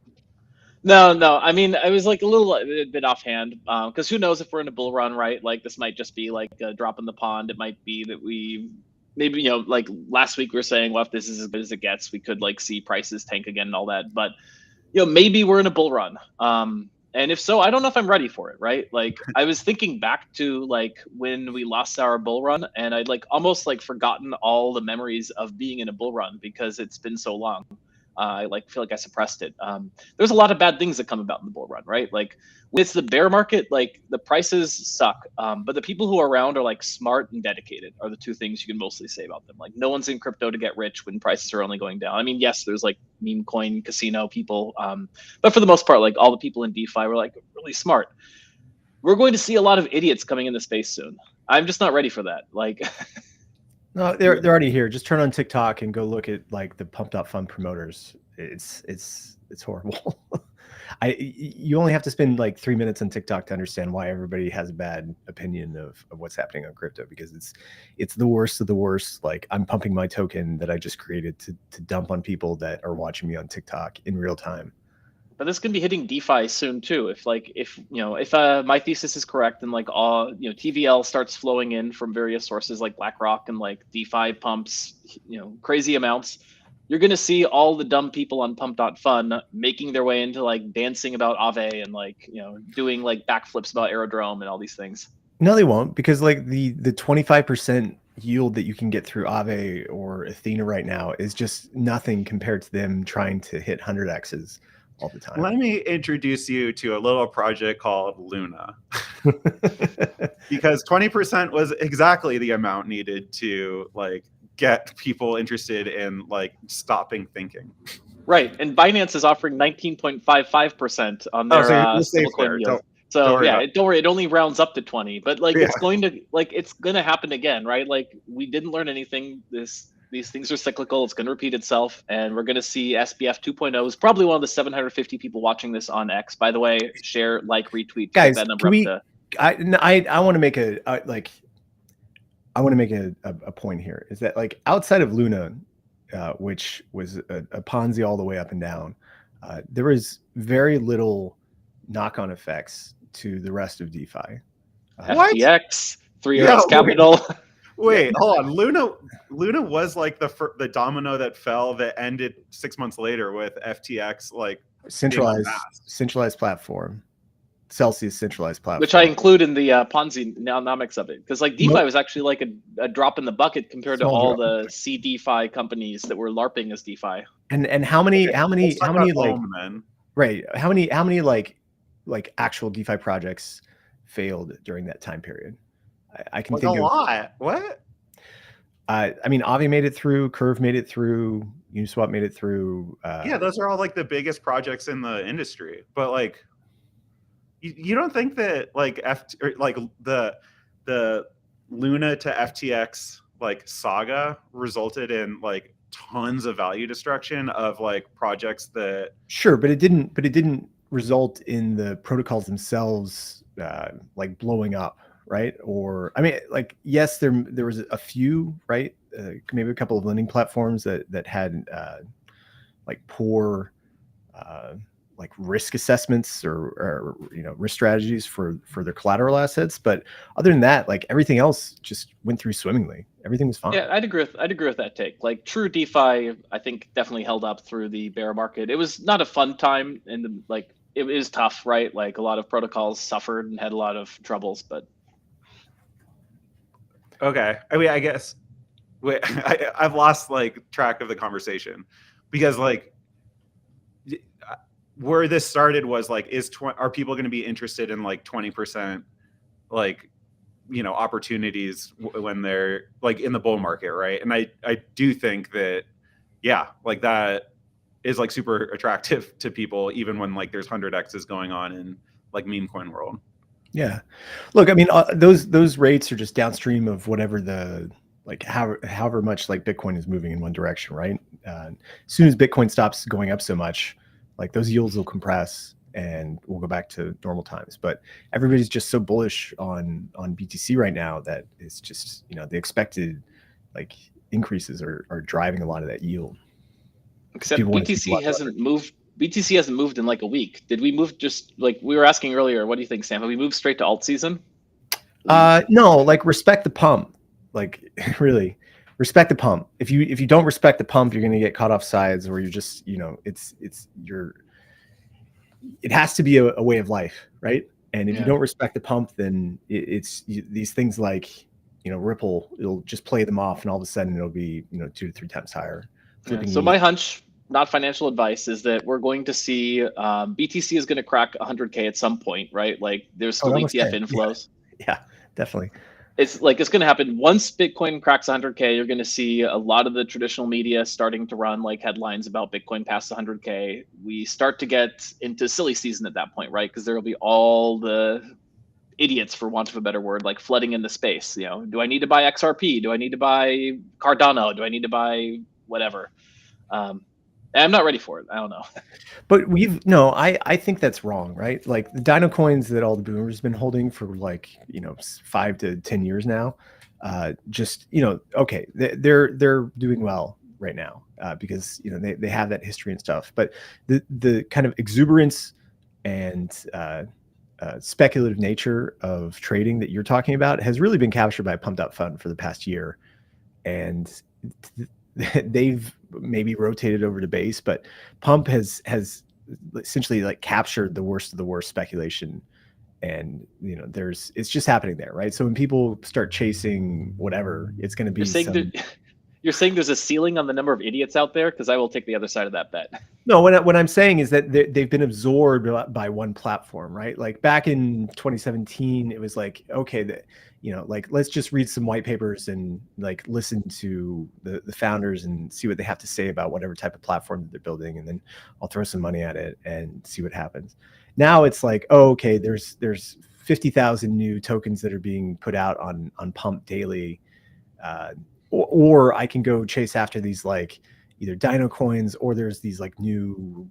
No. I mean, I was like a bit offhand, because who knows if we're in a bull run, right? Like, this might just be like a drop in the pond. It might be that maybe, you know, like last week we were saying, well, if this is as good as it gets, we could like see prices tank again and all that. But, you know, maybe we're in a bull run. And if so, I don't know if I'm ready for it, right? Like, I was thinking back to like when we lost our bull run, and I'd like almost like forgotten all the memories of being in a bull run because it's been so long. I like feel like I suppressed it. There's a lot of bad things that come about in the bull run, right? Like, when it's the bear market, like the prices suck, but the people who are around are like smart and dedicated are the two things you can mostly say about them. Like, no one's in crypto to get rich when prices are only going down. I mean, yes, there's like meme coin casino people, but for the most part, like all the people in DeFi were like really smart. We're going to see a lot of idiots coming in the space soon. I'm just not ready for that. Like. No, they're already here. Just turn on TikTok and go look at like the pumped up fund promoters. It's horrible. You only have to spend like 3 minutes on TikTok to understand why everybody has a bad opinion of what's happening on crypto, because it's the worst of the worst. Like, I'm pumping my token that I just created to dump on people that are watching me on TikTok in real time. But this can be hitting DeFi soon too. If my thesis is correct, and like all, you know, TVL starts flowing in from various sources like BlackRock, and like DeFi pumps, you know, crazy amounts, you're going to see all the dumb people on pump.fun making their way into like dancing about Aave and like, you know, doing like backflips about Aerodrome and all these things. No, they won't, because like the 25% yield that you can get through Aave or Athena right now is just nothing compared to them trying to hit 100x's all the time. Let me introduce you to a little project called Luna. Because 20% was exactly the amount needed to like get people interested in like stopping thinking. Right, and Binance is offering 19.55% on their stablecoin yield. So yeah, don't worry, it only rounds up to 20, but like it's going to happen again, right? Like, we didn't learn anything. These things are cyclical. It's going to repeat itself, and we're going to see SBF 2.0 is probably one of the 750 people watching this on X. By the way, share, like, retweet, guys. That number I want to make a point here, is that like outside of Luna, which was a Ponzi all the way up and down, there was very little knock-on effects to the rest of DeFi. FTX, 3RX Capital. Wait, hold on. Luna was like the domino that fell that ended 6 months later with FTX like centralized platform. Celsius centralized platform, which I include in the Ponzi nomics of it, because like DeFi was actually like a drop in the bucket compared to all the CDeFi companies that were LARPing as DeFi. And how many like then. Right, how many like actual DeFi projects failed during that time period? I can think a lot. What? I mean, Avi made it through, Curve made it through, Uniswap made it through. Yeah, those are all like the biggest projects in the industry. But like, you don't think that like the Luna to FTX like saga resulted in like tons of value destruction of like projects that sure, but it didn't result in the protocols themselves like blowing up, right? Or I mean, like, yes, there was a few, right? Maybe a couple of lending platforms that had like poor like risk assessments or risk strategies for their collateral assets, but other than that, like everything else just went through swimmingly. Everything was fine. Yeah, I'd agree with that take. Like true DeFi, I think definitely held up through the bear market. It was not a fun time, and like it is tough, right? Like a lot of protocols suffered and had a lot of troubles, but okay. I mean, I guess I've lost like track of the conversation because like where this started was like, are people going to be interested in like 20% like, opportunities when they're like in the bull market, right? And I do think that, yeah, like that is like super attractive to people, even when like there's 100x's going on in like meme coin world. Yeah, look, I mean, those rates are just downstream of whatever the like however much like Bitcoin is moving in one direction, right? As soon as Bitcoin stops going up so much, like those yields will compress and we'll go back to normal times. But everybody's just so bullish on BTC right now that it's just, the expected like increases are driving a lot of that yield. Except BTC hasn't moved. BTC hasn't moved in like a week. Did we move just like we were asking earlier? What do you think, Sam? Have we moved straight to alt season? No, like respect the pump. Like really respect the pump. If you don't respect the pump, you're going to get caught off sides, or you're just, it has to be a way of life, right? And if you don't respect the pump, then these things like, Ripple, it'll just play them off, and all of a sudden it'll be 2 to 3 times higher. Yeah. So my hunch, not financial advice, is that we're going to see BTC is going to crack 100K at some point, right? Like there's still ETF inflows. Yeah, definitely. It's going to happen once Bitcoin cracks 100K. You're going to see a lot of the traditional media starting to run like headlines about Bitcoin past 100K. We start to get into silly season at that point, right? Because there will be all the idiots, for want of a better word, like flooding into space. Do I need to buy XRP? Do I need to buy Cardano? Do I need to buy whatever? I'm not ready for it. I don't know. But I think that's wrong, right? Like the Dino coins that all the boomers have been holding for like, 5 to 10 years now, okay, they're doing well right now because, they have that history and stuff. But the kind of exuberance and speculative nature of trading that you're talking about has really been captured by a pumped up fund for the past year. And they've maybe rotated over to base, but pump has essentially like captured the worst of the worst speculation. And it's just happening there, right? So when people start chasing whatever, it's going to be you're saying there's a ceiling on the number of idiots out there? Because I will take the other side of that bet. No, what I'm saying is that they've been absorbed by one platform, right? Like back in 2017, it was like, okay, like let's just read some white papers and like listen to the founders and see what they have to say about whatever type of platform that they're building, and then I'll throw some money at it and see what happens. Now it's like, oh, okay, there's 50,000 new tokens that are being put out on Pump daily, or I can go chase after these like either Dino coins, or there's these like new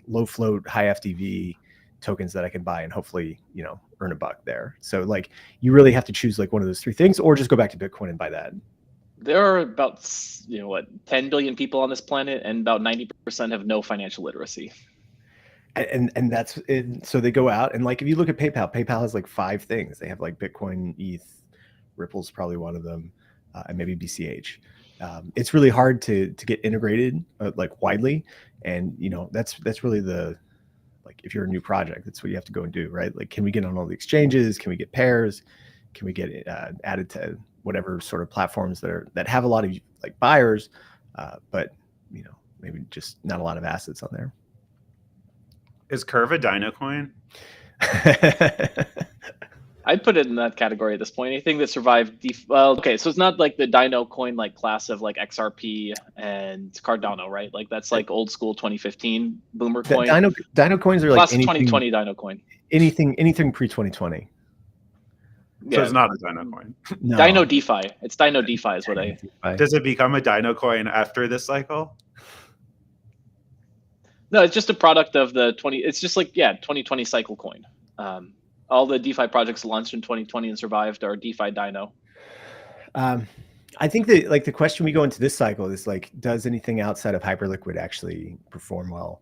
low float high FDV tokens that I can buy and hopefully earn $1 there. So like you really have to choose like one of those 3 things, or just go back to Bitcoin and buy that. There are about 10 billion people on this planet, and about 90% have no financial literacy. And that's it. So they go out and like if you look at PayPal has like 5 things. They have like Bitcoin, ETH, Ripple's probably one of them, and maybe BCH. It's really hard to get integrated like widely, and that's really like if you're a new project, that's what you have to go and do, right? Like, can we get on all the exchanges? Can we get pairs? Can we get added to whatever sort of platforms that have a lot of like buyers, but maybe just not a lot of assets on there. Is Curve a Dino coin? I'd put it in that category at this point. Anything that survived. Okay, so it's not like the Dino coin like class of like XRP and Cardano, right? Like that's like old school 2015 boomer coin. Dino coins are class like anything, 2020 Dino coin. Anything pre 2020. So it's not a Dino coin. No. Dino DeFi. It's Dino DeFi is what I. Does it become a Dino coin after this cycle? No, it's just a product of the 20. It's just like 2020 cycle coin. All the DeFi projects launched in 2020 and survived are DeFi Dino. I think that like the question we go into this cycle is like, does anything outside of Hyperliquid actually perform well?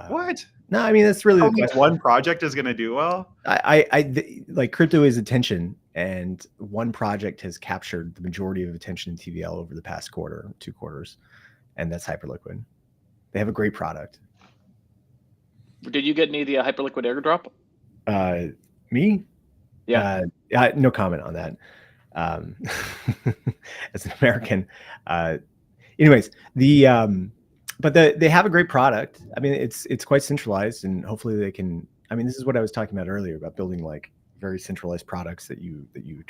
What? No, I mean that's really the question. One project is going to do well. Like crypto is attention, and one project has captured the majority of attention in TVL over the past 2 quarters, and that's Hyperliquid. They have a great product. Did you get any of the Hyperliquid airdrop? Me? Yeah. No comment on that. As an American, anyways, but they have a great product. I mean, it's quite centralized, and hopefully they can. I mean, this is what I was talking about earlier about building like very centralized products that you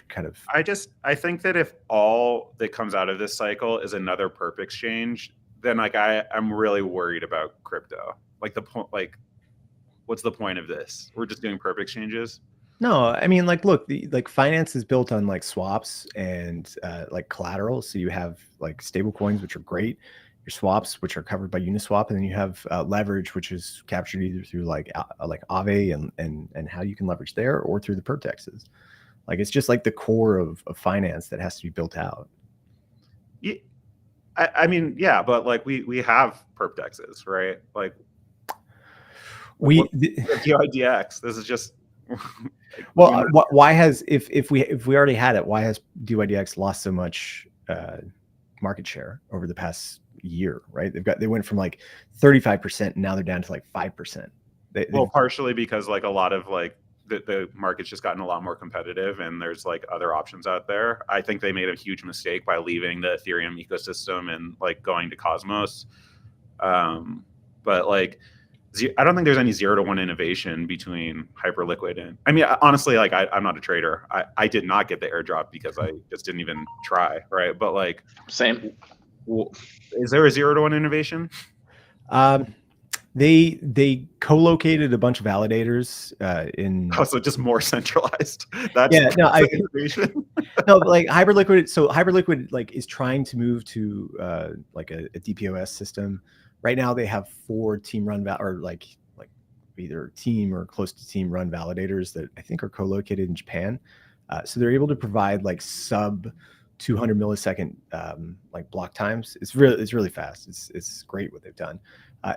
kind of. I think that if all that comes out of this cycle is another perp exchange, then like I'm really worried about crypto. Like the point, like, what's the point of this? We're just doing perp exchanges. No, I mean, like, look, like finance is built on like swaps and like collateral. So you have like stable coins, which are great. Your swaps, which are covered by Uniswap, and then you have leverage, which is captured either through like Aave and how you can leverage there, or through the pertexes. Like it's just like the core of finance that has to be built out. Yeah, I mean, yeah, but like we have pertexes, right? Like DYDX. This is just. Well, why has if we already had it, why has DYDX lost so much market share over the past year? Right, they went from like 35%, and now they're down to like 5%. Well, partially because like a lot of like the market's just gotten a lot more competitive, and there's like other options out there. I think they made a huge mistake by leaving the Ethereum ecosystem and like going to Cosmos. But like. I don't think there's any 0 to 1 innovation between Hyperliquid and. I mean, honestly, like I'm not a trader. I did not get the airdrop because I just didn't even try, right? But like, same. Is there a 0 to 1 innovation? They co-located a bunch of validators in. Oh, so just more centralized. That's innovation. No, like Hyperliquid. So Hyperliquid like is trying to move to like a DPoS system. Right now, they have 4 team run or like either team or close to team run validators that I think are co-located in Japan. So they're able to provide like sub 200 millisecond like block times. It's really fast. It's great what they've done.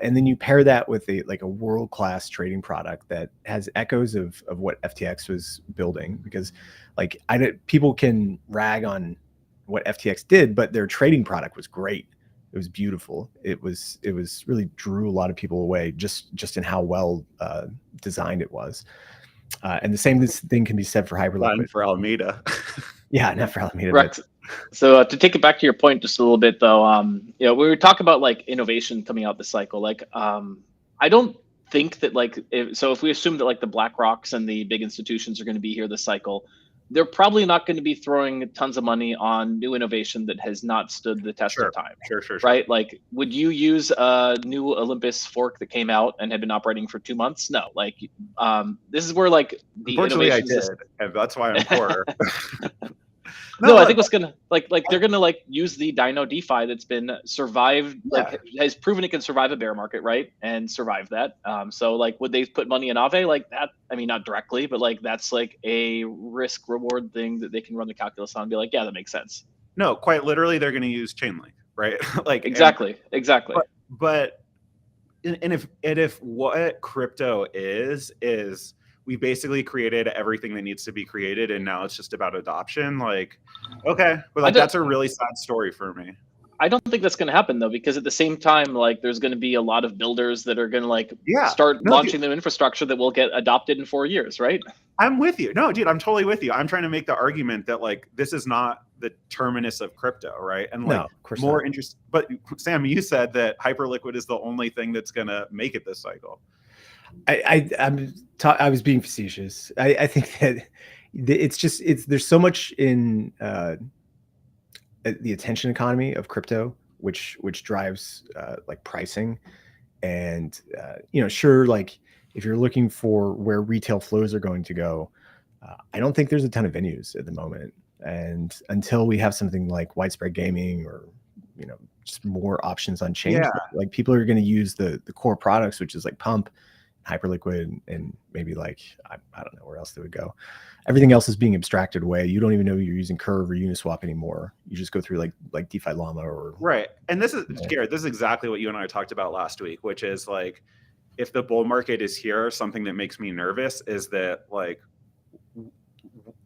And then you pair that with a world-class trading product that has echoes of what FTX was building, because like people can rag on what FTX did, but their trading product was great. It was beautiful. It was really drew a lot of people away just in how well designed it was. And the same thing can be said for Hyperliquid. Not for Alameda. Yeah, not for Alameda. Correct. So to take it back to your point just a little bit, though, we were talking about like innovation coming out this cycle. Like, I don't think that like if we assume that like the BlackRocks and the big institutions are going to be here this cycle, they're probably not going to be throwing tons of money on new innovation that has not stood the test of time. Sure. Right? Like, would you use a new Olympus fork that came out and had been operating for 2 months? No. Like, this is where like the unfortunately I did, and that's why I'm poor. No, I think what's gonna like they're gonna like use the Dino DeFi that's been survived, like has proven it can survive a bear market, right? And survive that. So like, would they put money in Aave like that? I mean, not directly, but like that's like a risk reward thing that they can run the calculus on and be like, yeah, that makes sense. No, quite literally, they're going to use Chainlink, right? Like exactly. But if what crypto is we basically created everything that needs to be created, and now it's just about adoption. Like, okay, but like that's a really sad story for me. I don't think that's going to happen though, because at the same time, like there's going to be a lot of builders that are going to like start launching their infrastructure that will get adopted in 4 years, right? I'm with you. No, dude, I'm totally with you. I'm trying to make the argument that like this is not the terminus of crypto, right? And like more interest. But Sam, you said that Hyperliquid is the only thing that's going to make it this cycle. I was being facetious. I think that there's so much in the attention economy of crypto, which drives like pricing, and sure, like if you're looking for where retail flows are going to go, I don't think there's a ton of venues at the moment, and until we have something like widespread gaming or just more options on chain, like people are going to use the core products, which is like Pump, Hyperliquid, and maybe like I don't know where else they would go. Everything else is being abstracted away. You don't even know you're using Curve or Uniswap anymore. You just go through like DeFi Llama or right. And this is Garrett, this is exactly what you and I talked about last week, which is like if the bull market is here, something that makes me nervous is that like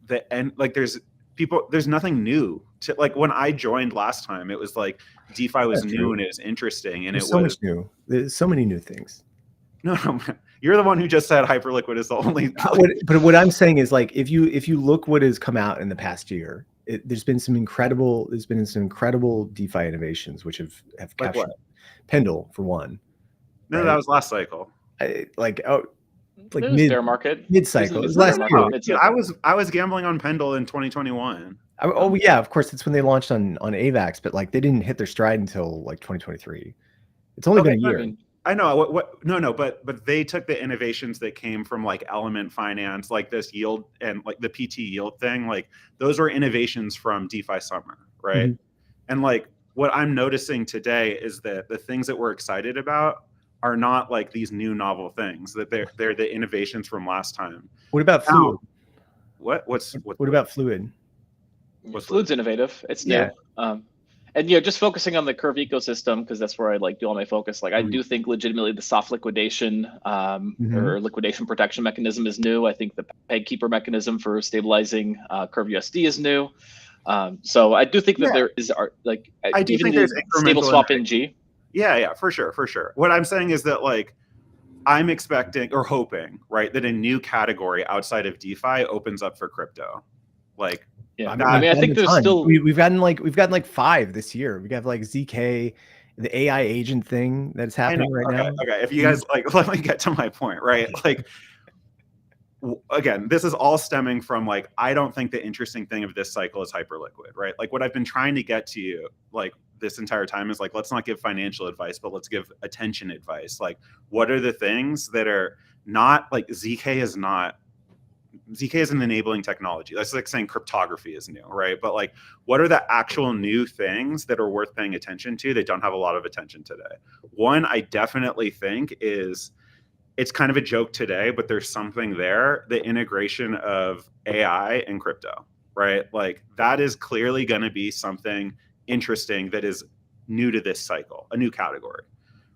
there's nothing new to, like when I joined last time, it was like DeFi was new and it was interesting, and There's so much new. There's so many new things. No, you're the one who just said Hyperliquid is the only. But what I'm saying is like if you look what has come out in the past year, there's been some incredible DeFi innovations which have captured Pendle for one. No, that was last cycle. Mid bear market, mid cycle. It was last year. I was gambling on Pendle in 2021. Oh yeah, of course it's when they launched on AVAX, but like they didn't hit their stride until like 2023. It's only been a year. I know no, but they took the innovations that came from like Element Finance, like this yield and like the PT yield thing. Like those were innovations from DeFi Summer, right? Mm-hmm. And like what I'm noticing today is that the things that we're excited about are not like these new novel things. That they're the innovations from last time. What about Fluid? What about Fluid? Fluid's innovative. It's new. And just focusing on the Curve ecosystem, because that's where I like do all my focus. Like I do think legitimately the soft liquidation or liquidation protection mechanism is new. I think the peg keeper mechanism for stabilizing Curve USD is new. So I do think that there is like I do think there's stable swap NG. Yeah, for sure. What I'm saying is that like I'm expecting or hoping, right, that a new category outside of DeFi opens up for crypto. Like I think there's still we've gotten like 5 this year. We got like ZK, the AI agent thing that's happening right now. Okay, if you guys like, let me get to my point, right? Like, again, this is all stemming from like I don't think the interesting thing of this cycle is Hyperliquid, right? Like what I've been trying to get to you like this entire time is like let's not give financial advice, but let's give attention advice. Like, what are the things that are not like ZK is an enabling technology. That's like saying cryptography is new, right? But like, what are the actual new things that are worth paying attention to that don't have a lot of attention today? One, I definitely think is, it's kind of a joke today, but there's something there, the integration of AI and crypto, right? Like that is clearly going to be something interesting that is new to this cycle, a new category,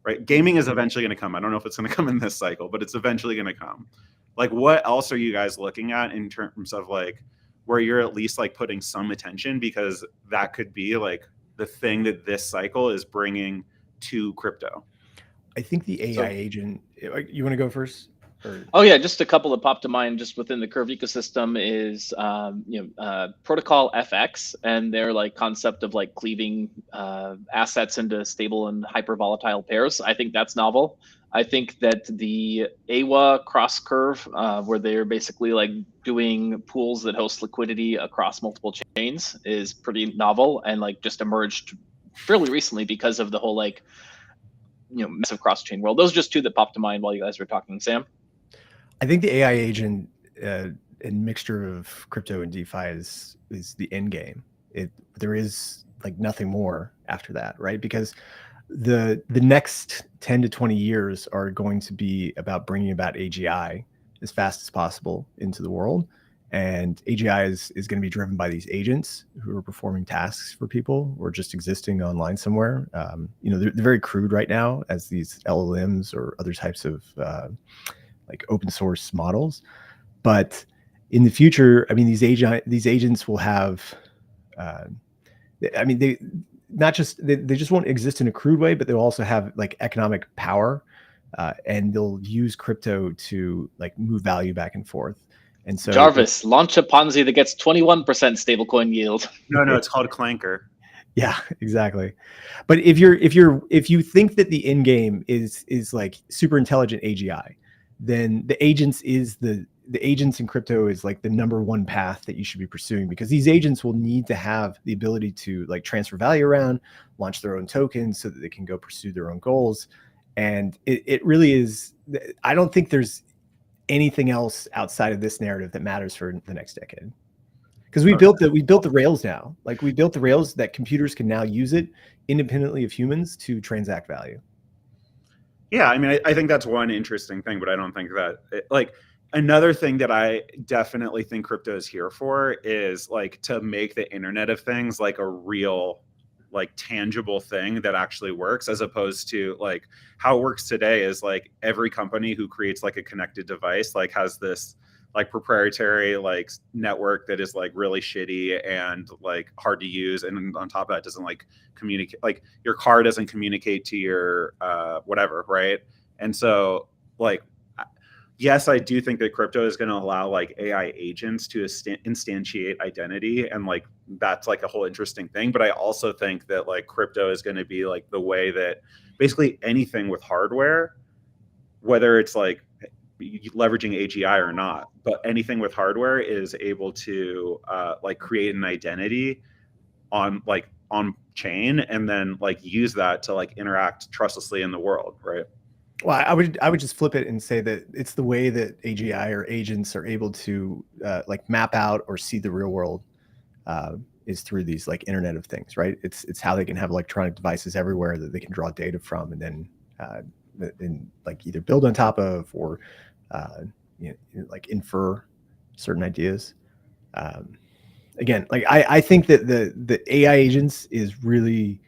right? Gaming is eventually going to come. I don't know if it's going to come in this cycle, but it's eventually going to come. Like, what else are you guys looking at in terms of like where you're at least like putting some attention, because that could be like the thing that this cycle is bringing to crypto? I think the AI agent. You want to go first? Oh yeah, just a couple that popped to mind just within the Curve ecosystem is Protocol FX and their like concept of like cleaving assets into stable and hyper volatile pairs. I think that's novel. I think that the AWA cross curve, where they're basically like doing pools that host liquidity across multiple chains, is pretty novel and like just emerged fairly recently because of the whole like massive cross chain world. Those are just two that popped to mind while you guys were talking, Sam. I think the AI agent and mixture of crypto and DeFi is the end game. There is like nothing more after that, right? Because the next 10 to 20 years are going to be about bringing about AGI as fast as possible into the world. And AGI is going to be driven by these agents who are performing tasks for people or just existing online somewhere. They're very crude right now as these LLMs or other types of like open source models. But in the future, I mean, these agents will have, I mean, they just won't exist in a crude way, but they'll also have like economic power, and they'll use crypto to like move value back and forth. And so, Jarvis, launch a Ponzi that gets 21% stablecoin yield. No, it's called Clanker. yeah, exactly. But if you think that the end game is like super intelligent AGI, then the agents in crypto is like the number one path that you should be pursuing, because these agents will need to have the ability to like transfer value around, launch their own tokens so that they can go pursue their own goals. And it really is, I don't think there's anything else outside of this narrative that matters for the next decade. Because we built the rails now. Like we built the rails that computers can now use it independently of humans to transact value. Yeah, I mean, I think that's one interesting thing, but I don't think that like another thing that I definitely think crypto is here for is like to make the Internet of Things like a real, like tangible thing that actually works, as opposed to like how it works today is like every company who creates like a connected device like has this like proprietary like network that is like really shitty and like hard to use, and on top of that doesn't like communicate, like your car doesn't communicate to your whatever, right? And so like yes, I do think that crypto is going to allow like AI agents to instantiate identity, and like that's like a whole interesting thing. But I also think that like crypto is going to be like the way that basically anything with hardware, whether it's like leveraging AGI or not, but anything with hardware is able to like create an identity on chain, and then like use that to like interact trustlessly in the world, right? Well, I would just flip it and say that it's the way that AGI or agents are able to like map out or see the real world is through these like Internet of Things, right? It's how they can have electronic devices everywhere that they can draw data from, and then like either build on top of or like infer certain ideas. Again, like I think that the AI agents is really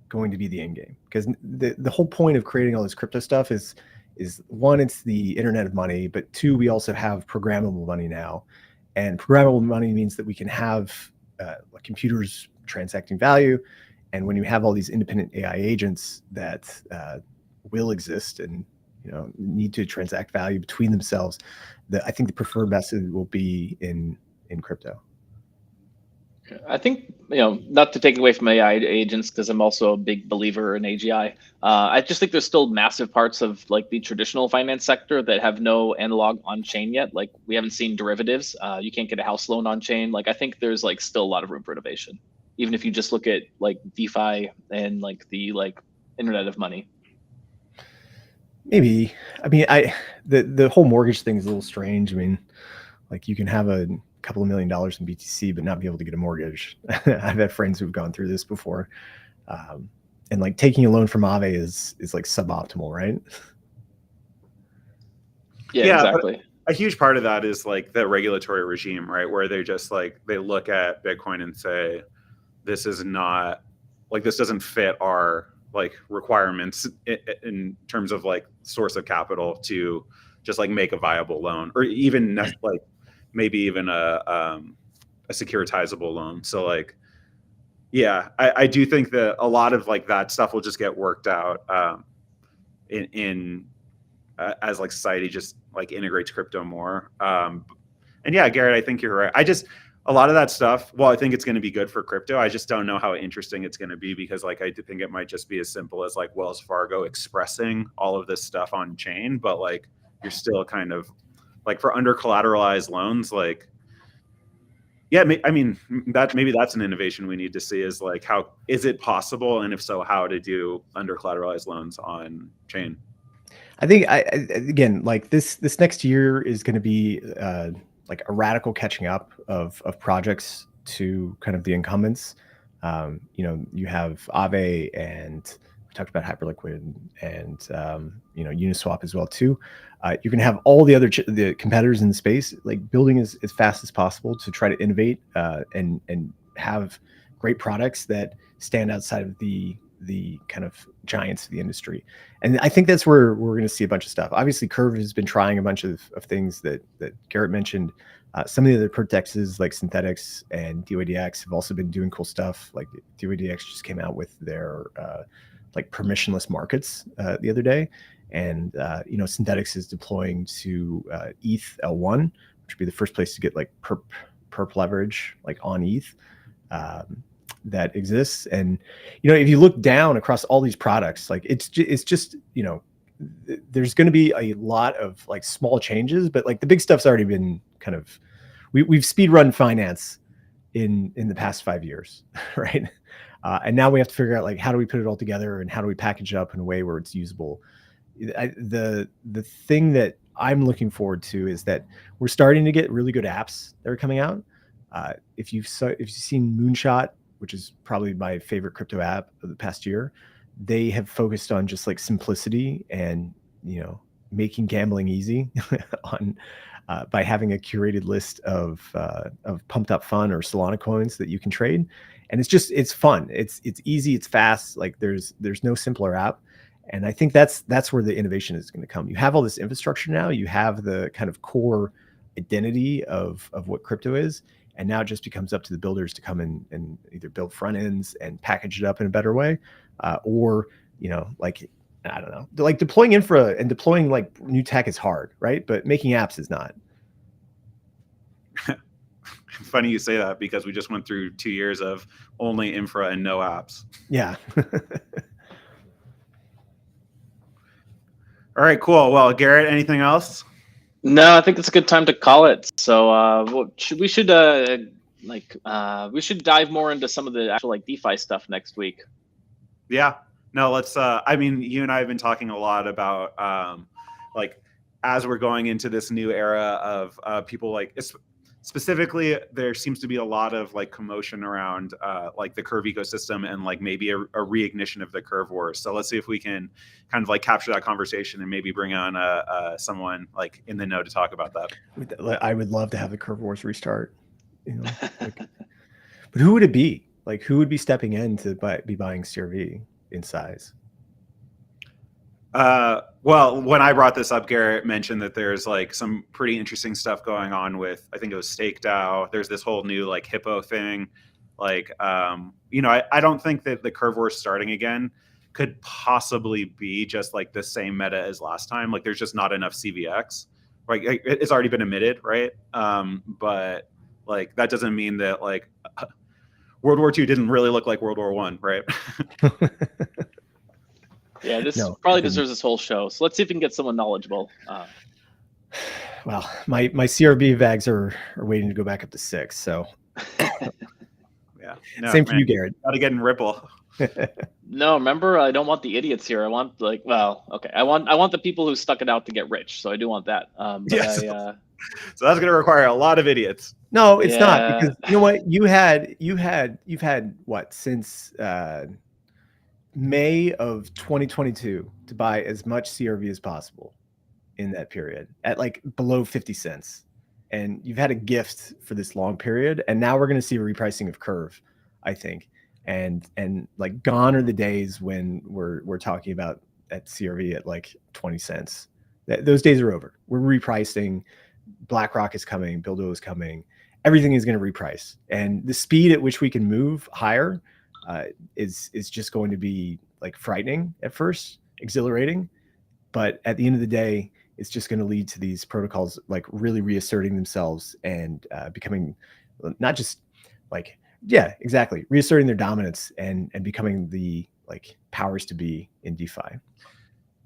going to be the end game, because the whole point of creating all this crypto stuff is one, it's the internet of money, but two, we also have programmable money now, and programmable money means that we can have computers transacting value, and when you have all these independent AI agents that will exist and need to transact value between themselves, I think the preferred method will be in crypto. I think, not to take away from AI agents, because I'm also a big believer in AGI. I just think there's still massive parts of like the traditional finance sector that have no analog on chain yet. Like we haven't seen derivatives. You can't get a house loan on chain. Like I think there's like still a lot of room for innovation, even if you just look at like DeFi and like the Internet of Money. Maybe. I mean, the whole mortgage thing is a little strange. I mean, like you can have a couple of $1 million in BTC but not be able to get a mortgage. I've had friends who've gone through this before, and like taking a loan from Aave is like suboptimal, right? Yeah, exactly. A huge part of that is like the regulatory regime, right? Where they just like they look at Bitcoin and say, this is not like, this doesn't fit our like requirements in terms of like source of capital to just like make a viable loan, or even like maybe even a securitizable loan. So like, yeah, I do think that a lot of like that stuff will just get worked out as like society just like integrates crypto more. And yeah, Garrett, I think you're right. A lot of that stuff, well, I think it's going to be good for crypto. I just don't know how interesting it's going to be, because like I think it might just be as simple as like Wells Fargo expressing all of this stuff on chain, but like you're still kind of like for under collateralized loans, like, yeah, I mean, maybe that's an innovation we need to see, is like, how is it possible, and if so, how to do under collateralized loans on chain? I think again, like this next year is going to be like a radical catching up of projects to kind of the incumbents. You have Aave, and we talked about Hyperliquid, and Uniswap as well too. You're going to have all the other the competitors in the space like building as fast as possible to try to innovate and have great products that stand outside of the the kind of giants of the industry. And I think that's where we're going to see a bunch of stuff. Obviously, Curve has been trying a bunch of things that Garrett mentioned. Some of the other protexes like Synthetics and DYDX have also been doing cool stuff. Like DYDX just came out with their like permissionless markets the other day. And, Synthetics is deploying to ETH L1, which would be the first place to get like perp leverage, like on ETH. That exists. And if you look down across all these products, like it's just there's going to be a lot of like small changes, but like the big stuff's already been kind of we've speed run finance in the past 5 years, right? And now we have to figure out like how do we put it all together and how do we package it up in a way where it's usable. The thing that I'm looking forward to is that we're starting to get really good apps that are coming out. If you've seen Moonshot, which is probably my favorite crypto app of the past year, they have focused on just like simplicity and making gambling easy on by having a curated list of pumped up fun or Solana coins that you can trade, and it's fun. It's easy. It's fast. Like there's no simpler app, and I think that's where the innovation is going to come. You have all this infrastructure now. You have the kind of core identity of what crypto is. And now it just becomes up to the builders to come in and either build front ends and package it up in a better way, or like I don't know, like deploying infra and deploying like new tech is hard, right? But making apps is not. Funny you say that because we just went through 2 years of only infra and no apps. Yeah. All right, cool. Well, Garrett, anything else? No, I think it's a good time to call it. So we should dive more into some of the actual like DeFi stuff next week. Yeah. No, let's I mean, you and I have been talking a lot about like as we're going into this new era of people like specifically there seems to be a lot of like commotion around like the Curve ecosystem and like maybe a reignition of the Curve wars. So let's see if we can kind of like capture that conversation and maybe bring on someone like in the know to talk about that. I would love to have the Curve wars restart, but who would it be? Like who would be stepping in to be buying CRV in size? Well, when I brought this up, Garrett mentioned that there's like some pretty interesting stuff going on with, I think it was Stake DAO. There's this whole new like Hippo thing. Like, I don't think that the Curve Wars starting again could possibly be just like the same meta as last time. Like there's just not enough CVX. Like it's already been admitted, right? But like that doesn't mean that like World War II didn't really look like World War I, right? Yeah, this probably deserves this whole show. So let's see if we can get someone knowledgeable. Well, my CRB bags are waiting to go back up to 6. So yeah, no, same for you, Garrett. Got to get in Ripple. No, remember, I don't want the idiots here. I want I want the people who stuck it out to get rich. So I do want that. Yes. So that's going to require a lot of idiots. No, it's not, because you know what, you've had what since May of 2022 to buy as much CRV as possible in that period at like below 50 cents. And you've had a gift for this long period. And now we're going to see a repricing of Curve, I think. And like gone are the days when we're talking about at CRV at like 20 cents. Those days are over. We're repricing. BlackRock is coming. Buildo is coming. Everything is going to reprice. And the speed at which we can move higher is just going to be like frightening at first, exhilarating, but at the end of the day, it's just going to lead to these protocols like really reasserting themselves and becoming not just like exactly reasserting their dominance and becoming the like powers to be in DeFi.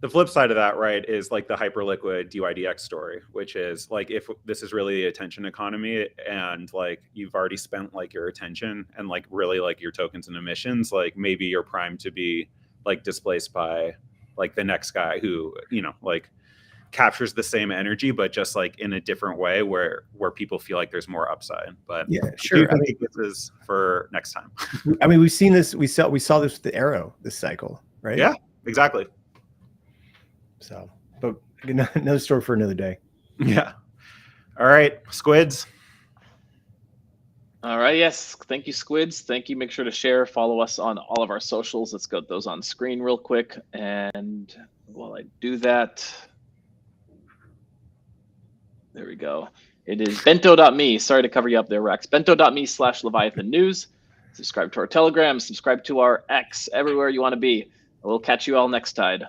The flip side of that, right, is like the hyperliquid DYDX story, which is like if this is really the attention economy and like you've already spent like your attention and like really like your tokens and emissions, like maybe you're primed to be like displaced by like the next guy who, like captures the same energy, but just like in a different way where people feel like there's more upside. But yeah, sure. I think this is for next time. I mean, we've seen this. We saw this with the Arrow this cycle, right? Yeah, exactly. So, but another story for another day. Yeah. All right, squids. All right. Yes. Thank you, Squids. Thank you. Make sure to share, follow us on all of our socials. Let's get those on screen real quick. And while I do that, there we go. It is bento.me. Sorry to cover you up there, Rex. Bento.me/Leviathan News. Subscribe to our Telegram. Subscribe to our X. Everywhere you want to be. We'll catch you all next time.